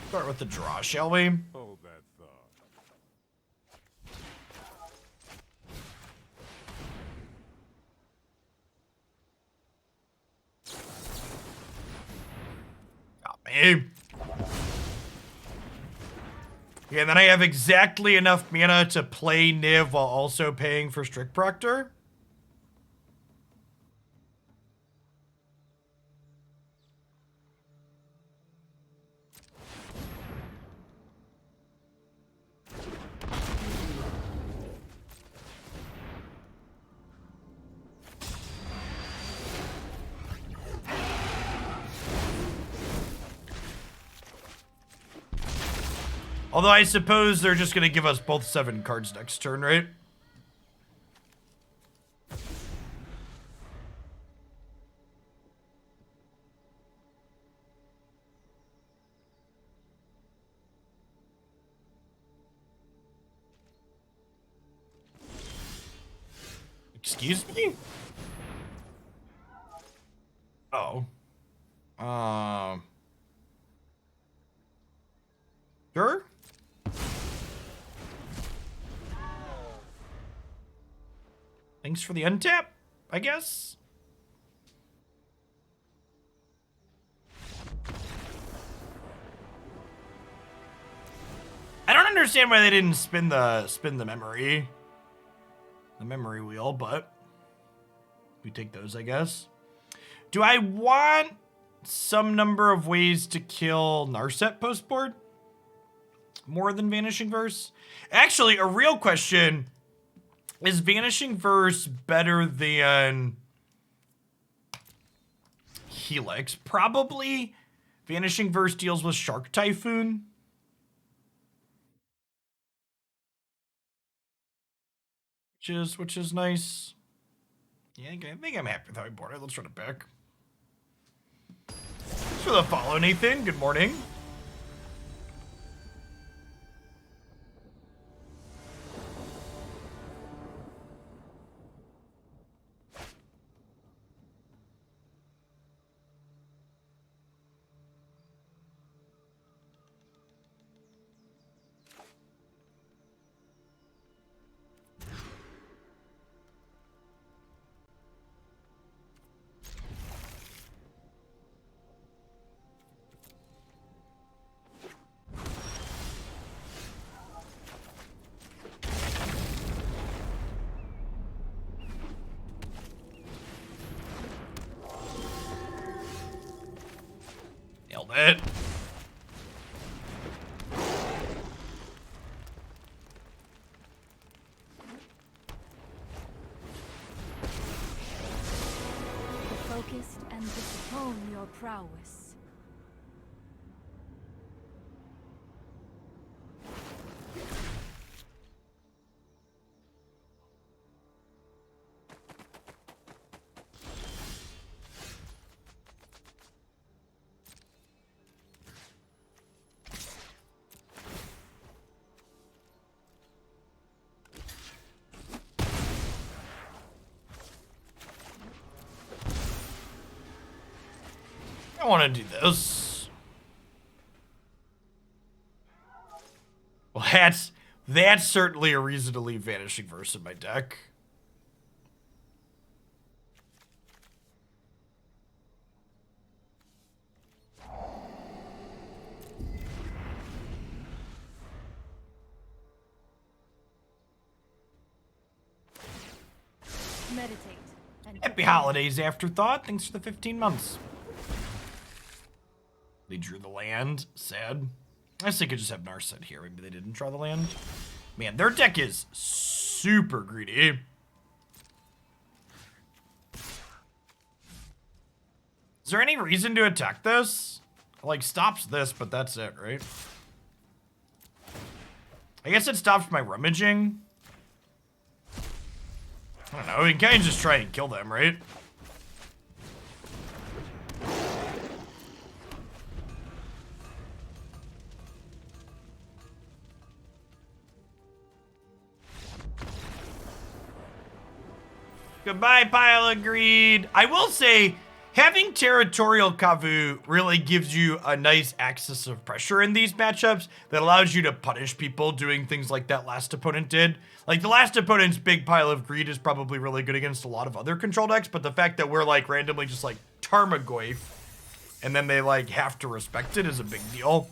Start with the draw, shall we? Hold that thought. Got me. Yeah, and then I have exactly enough mana to play Niv while also paying for Strict Proctor. Although I suppose they're just going to give us both 7 cards next turn, right? Excuse me? Oh. Sure? Thanks for the untap, I guess. I don't understand why they didn't spin the memory wheel, but we take those, I guess. Do I want some number of ways to kill Narset postboard more than Vanishing Verse? Actually, a real question. Is Vanishing Verse better than Helix? Probably. Vanishing Verse deals with Shark Typhoon. Which is nice. Yeah, I think I'm happy with how I board it. Let's run it back. Thanks for the follow, Nathan. Good morning. Called it. Focused and disown your prowess. I want to do this. Well, that's certainly a reason to leave Vanishing Verse in my deck. Meditate. And Happy holidays, Afterthought. Thanks for the 15 months. They drew the land. Sad. I guess they could just have Narset here. Maybe they didn't draw the land. Man, their deck is super greedy. Is there any reason to attack this? Like, stops this, but that's it, right? I guess it stops my rummaging. I don't know. We can just try and kill them, right? Goodbye, pile of greed. I will say, having Territorial Kavu really gives you a nice axis of pressure in these matchups that allows you to punish people doing things like that last opponent did. Like, the last opponent's big pile of greed is probably really good against a lot of other control decks, but the fact that we're, like, randomly just, like, Tarmogoyf, and then they, like, have to respect it is a big deal.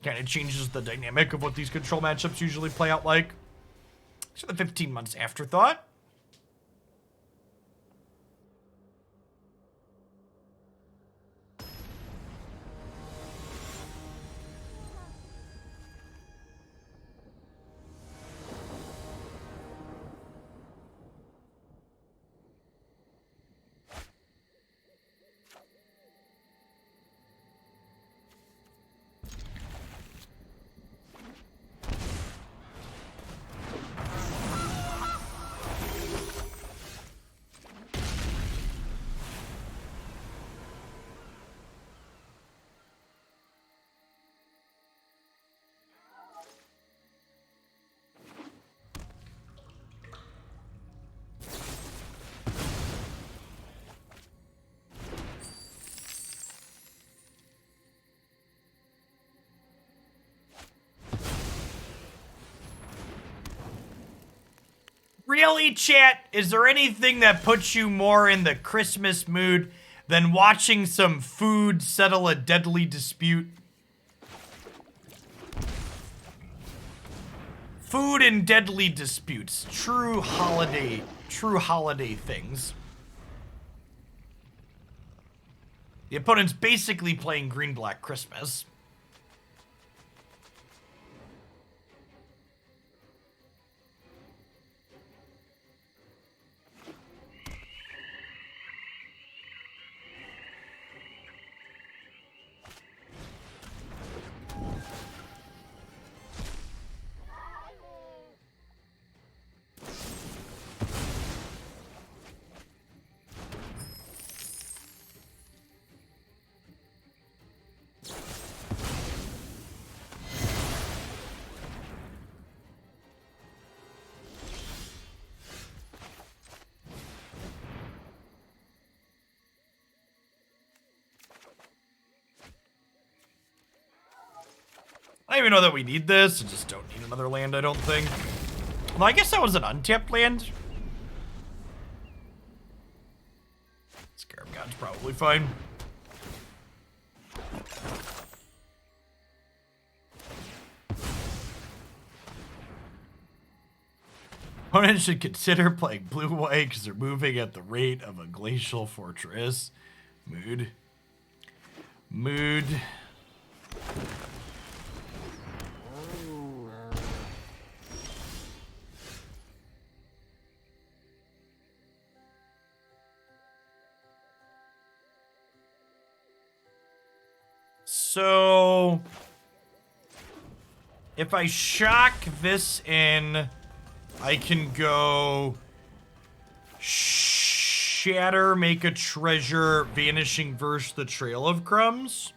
Kind of changes the dynamic of what these control matchups usually play out like. So the 15 months Afterthought. Really, chat? Is there anything that puts you more in the Christmas mood than watching some food settle a deadly dispute? Food and deadly disputes. True holiday things. The opponent's basically playing green-black Christmas. I don't even know that we need this. I just don't need another land, I don't think. Well, I guess that was an untapped land. Scarab God's probably fine. Opponents should consider playing blue-white because they're moving at the rate of a glacial fortress. Mood. So, if I shock this in, I can go Shatter, make a treasure, Vanishing Verse, the Trail of Crumbs.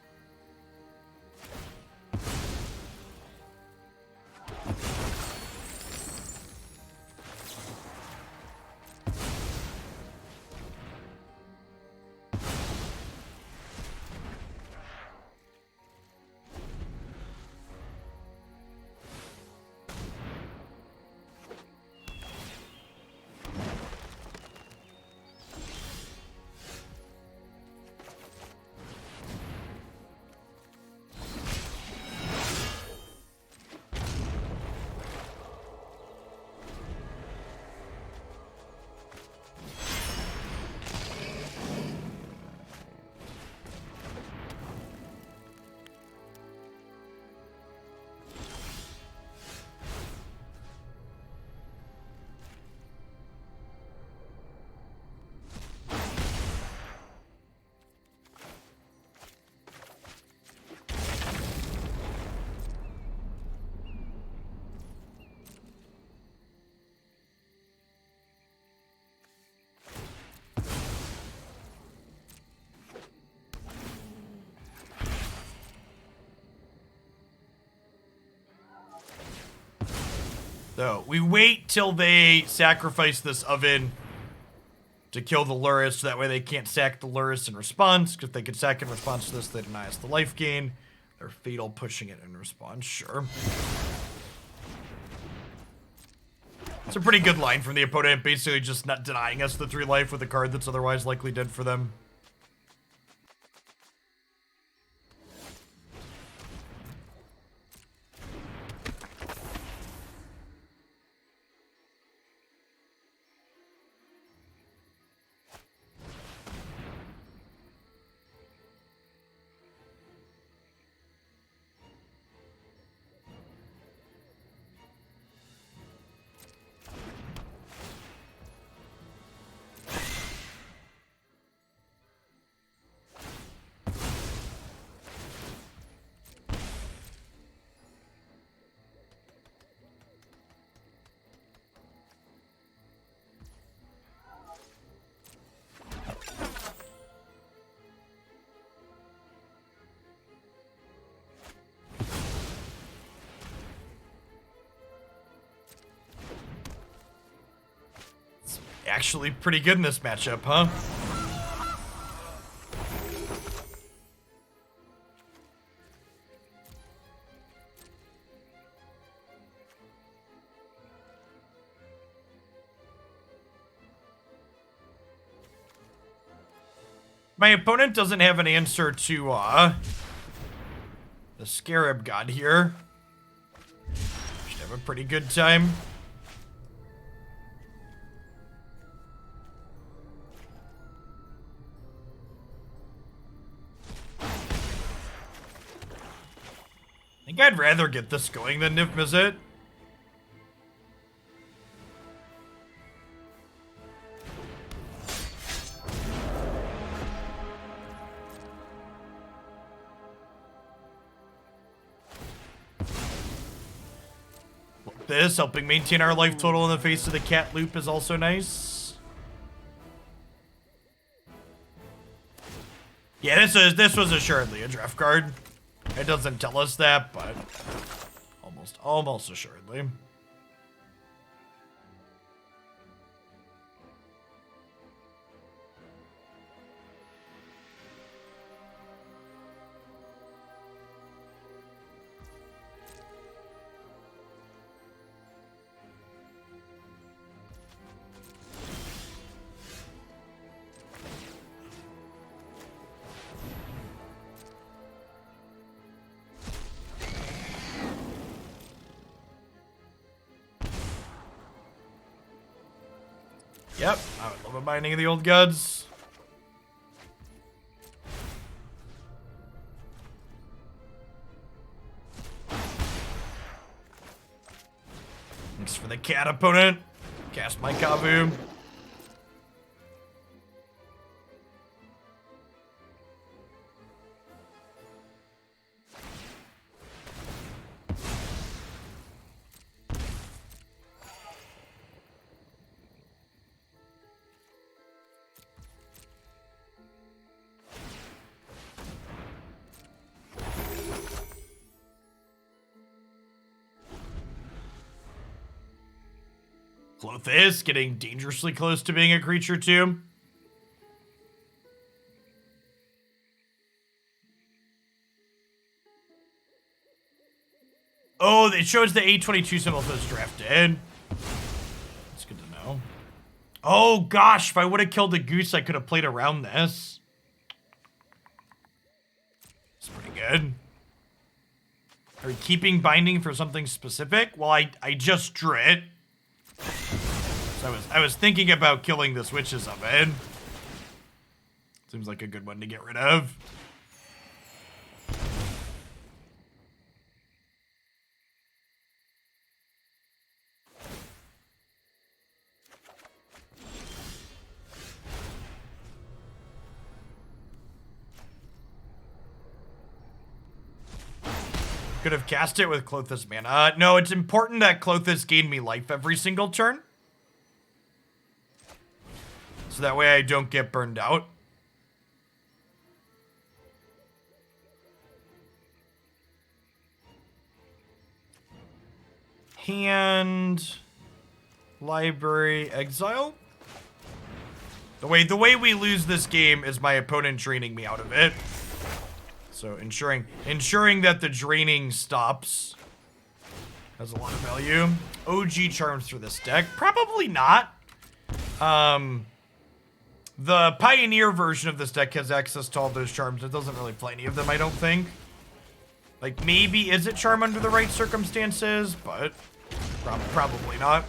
So, we wait till they sacrifice this oven to kill the Lurrus, so that way they can't sack the Lurrus in response, because if they could sack in response to this, they deny us the life gain. They're fatal pushing it in response, sure. It's a pretty good line from the opponent, basically just not denying us the 3 life with a card that's otherwise likely dead for them. Actually pretty good in this matchup, huh? My opponent doesn't have an answer to, the Scarab God here. Should have a pretty good time. I think I'd rather get this going than Niv-Mizzet. This, helping maintain our life total in the face of the cat loop, is also nice. Yeah, this was assuredly a draft card. It doesn't tell us that, but almost assuredly. Yep, I would love a Binding of the Old Gods. for the cat opponent. Cast my Kavu. Klothys getting dangerously close to being a creature too. Oh, it shows the 822 symbol for this drafted. That's good to know. Oh gosh, if I would have killed the goose, I could have played around this. It's pretty good. Are we keeping binding for something specific? Well, I just drew it. So I was thinking about killing this Witch's Oven. Seems like a good one to get rid of. Could have cast it with Klothys mana. No, it's important that Klothys gain me life every single turn. So that way I don't get burned out. Hand, library, exile. The way we lose this game is my opponent draining me out of it. So ensuring that the draining stops has a lot of value. OG charms for this deck, probably not. The Pioneer version of this deck has access to all those charms. It doesn't really play any of them, I don't think. Like, maybe Izzet Charm under the right circumstances, but probably not.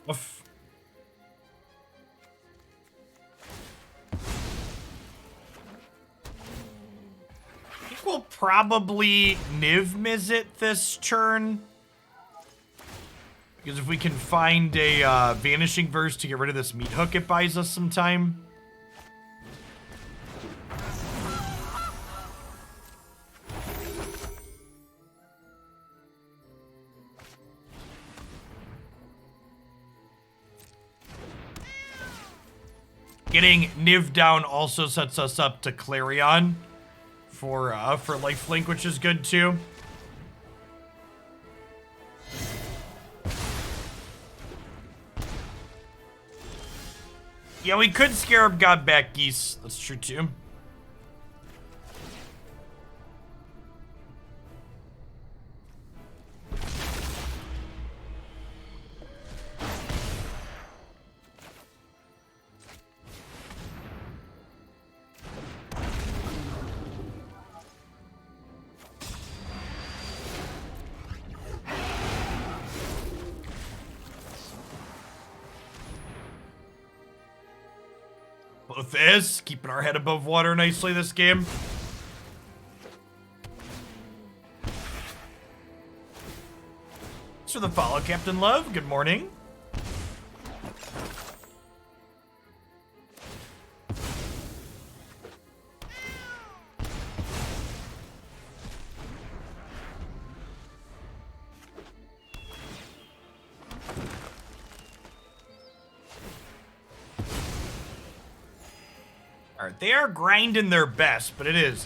Oof. I think we'll probably Niv-Mizzet this turn. Because if we can find a Vanishing Verse to get rid of this meat hook, it buys us some time. Getting Niv down also sets us up to Clarion for lifelink, which is good too. Yeah, we could Scarab God back Geese. That's true too. Klothys, keeping our head above water nicely this game. Thanks for the follow, Captain Love. Good morning. Alright, they are grinding their best, but it is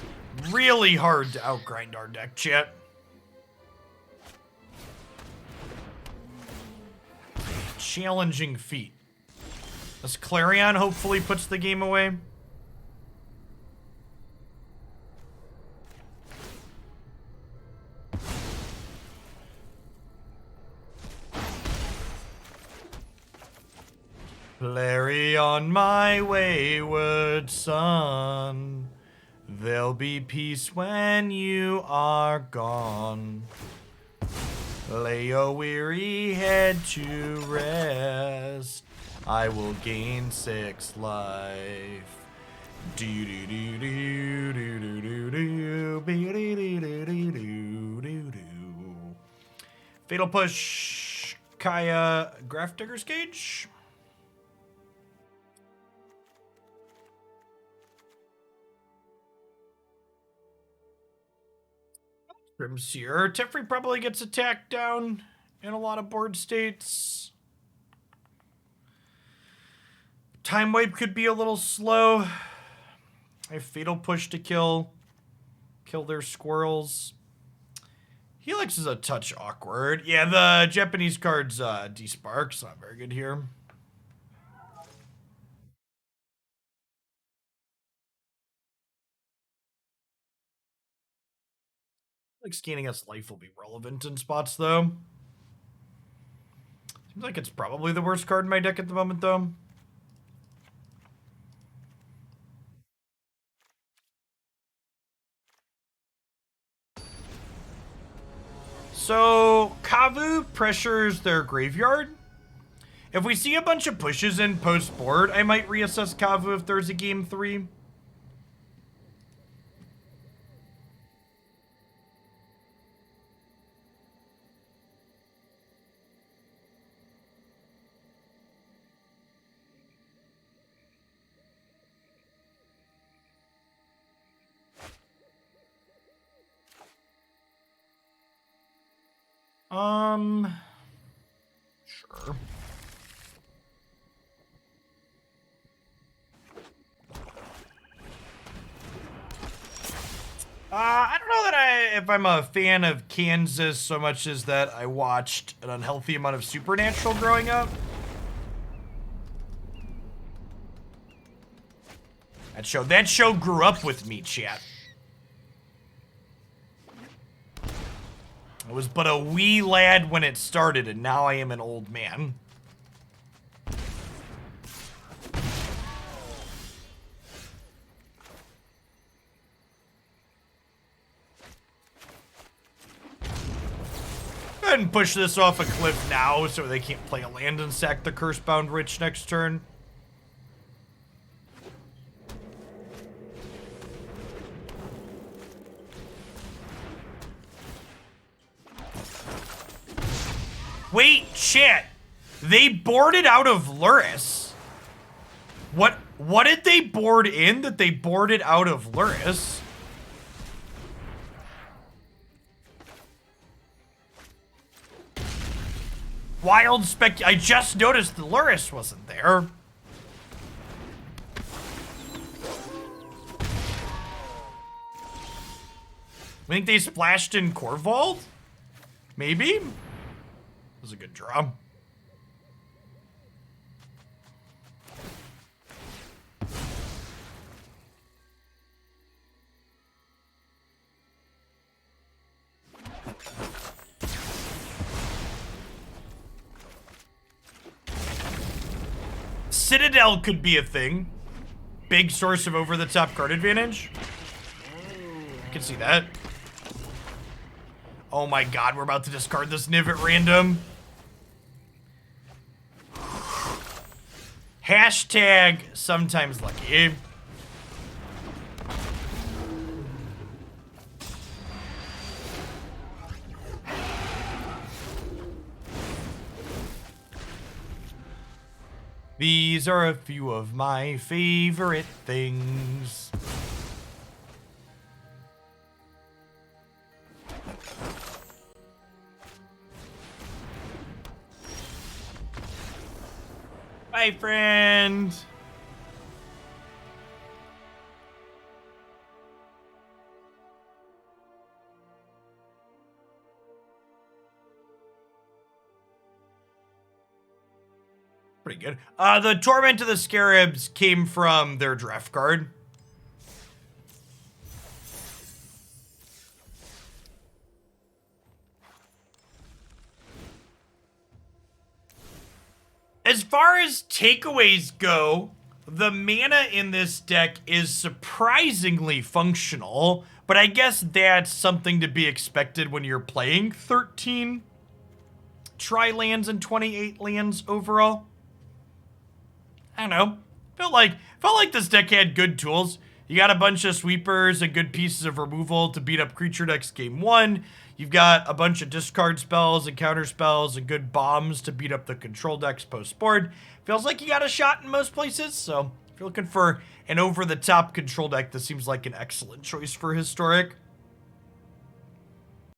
really hard to outgrind our deck, chat. Challenging feat. This Clarion hopefully puts the game away. Clarion, my wayward son, there'll be peace when you are gone. Lay your weary head to rest, I will gain 6 life. Fatal Push, Kaya, Grafdigger's Cage. Grimseer. Teferi probably gets attacked down in a lot of board states. Time Wipe could be a little slow. A Fatal Push to kill their squirrels. Helix is a touch awkward. Yeah, the Japanese card's Despark's not very good here. Like scanning us life will be relevant in spots though. Seems like it's probably the worst card in my deck at the moment though. So Kavu pressures their graveyard. If we see a bunch of pushes in post board, I might reassess Kavu if there's a game 3. Sure. I don't know that if I'm a fan of Kansas so much as that I watched an unhealthy amount of Supernatural growing up. That show grew up with me, chat. I was but a wee lad when it started, and now I am an old man. Go ahead and push this off a cliff now so they can't play a land and sack the Cursebound Witch next turn. Wait, chat. They boarded out of Luris. What did they board in that they boarded out of Luris? Wild spec. I just noticed the Luris wasn't there. I think they splashed in Corvold? Maybe? That was a good draw. Citadel could be a thing. Big source of over-the-top card advantage. I can see that. Oh my god, we're about to discard this Niv at random. Hashtag sometimes lucky. These are a few of my favorite things. Bye, friend. Pretty good. The Torment of the Scarabs came from their draft card. As far as takeaways go, the mana in this deck is surprisingly functional, but I guess that's something to be expected when you're playing 13 tri-lands and 28 lands overall. I don't know. Felt Felt like this deck had good tools. You got a bunch of sweepers and good pieces of removal to beat up creature decks game 1. You've got a bunch of discard spells and counter spells and good bombs to beat up the control decks post-board. Feels like you got a shot in most places, so if you're looking for an over-the-top control deck, this seems like an excellent choice for Historic.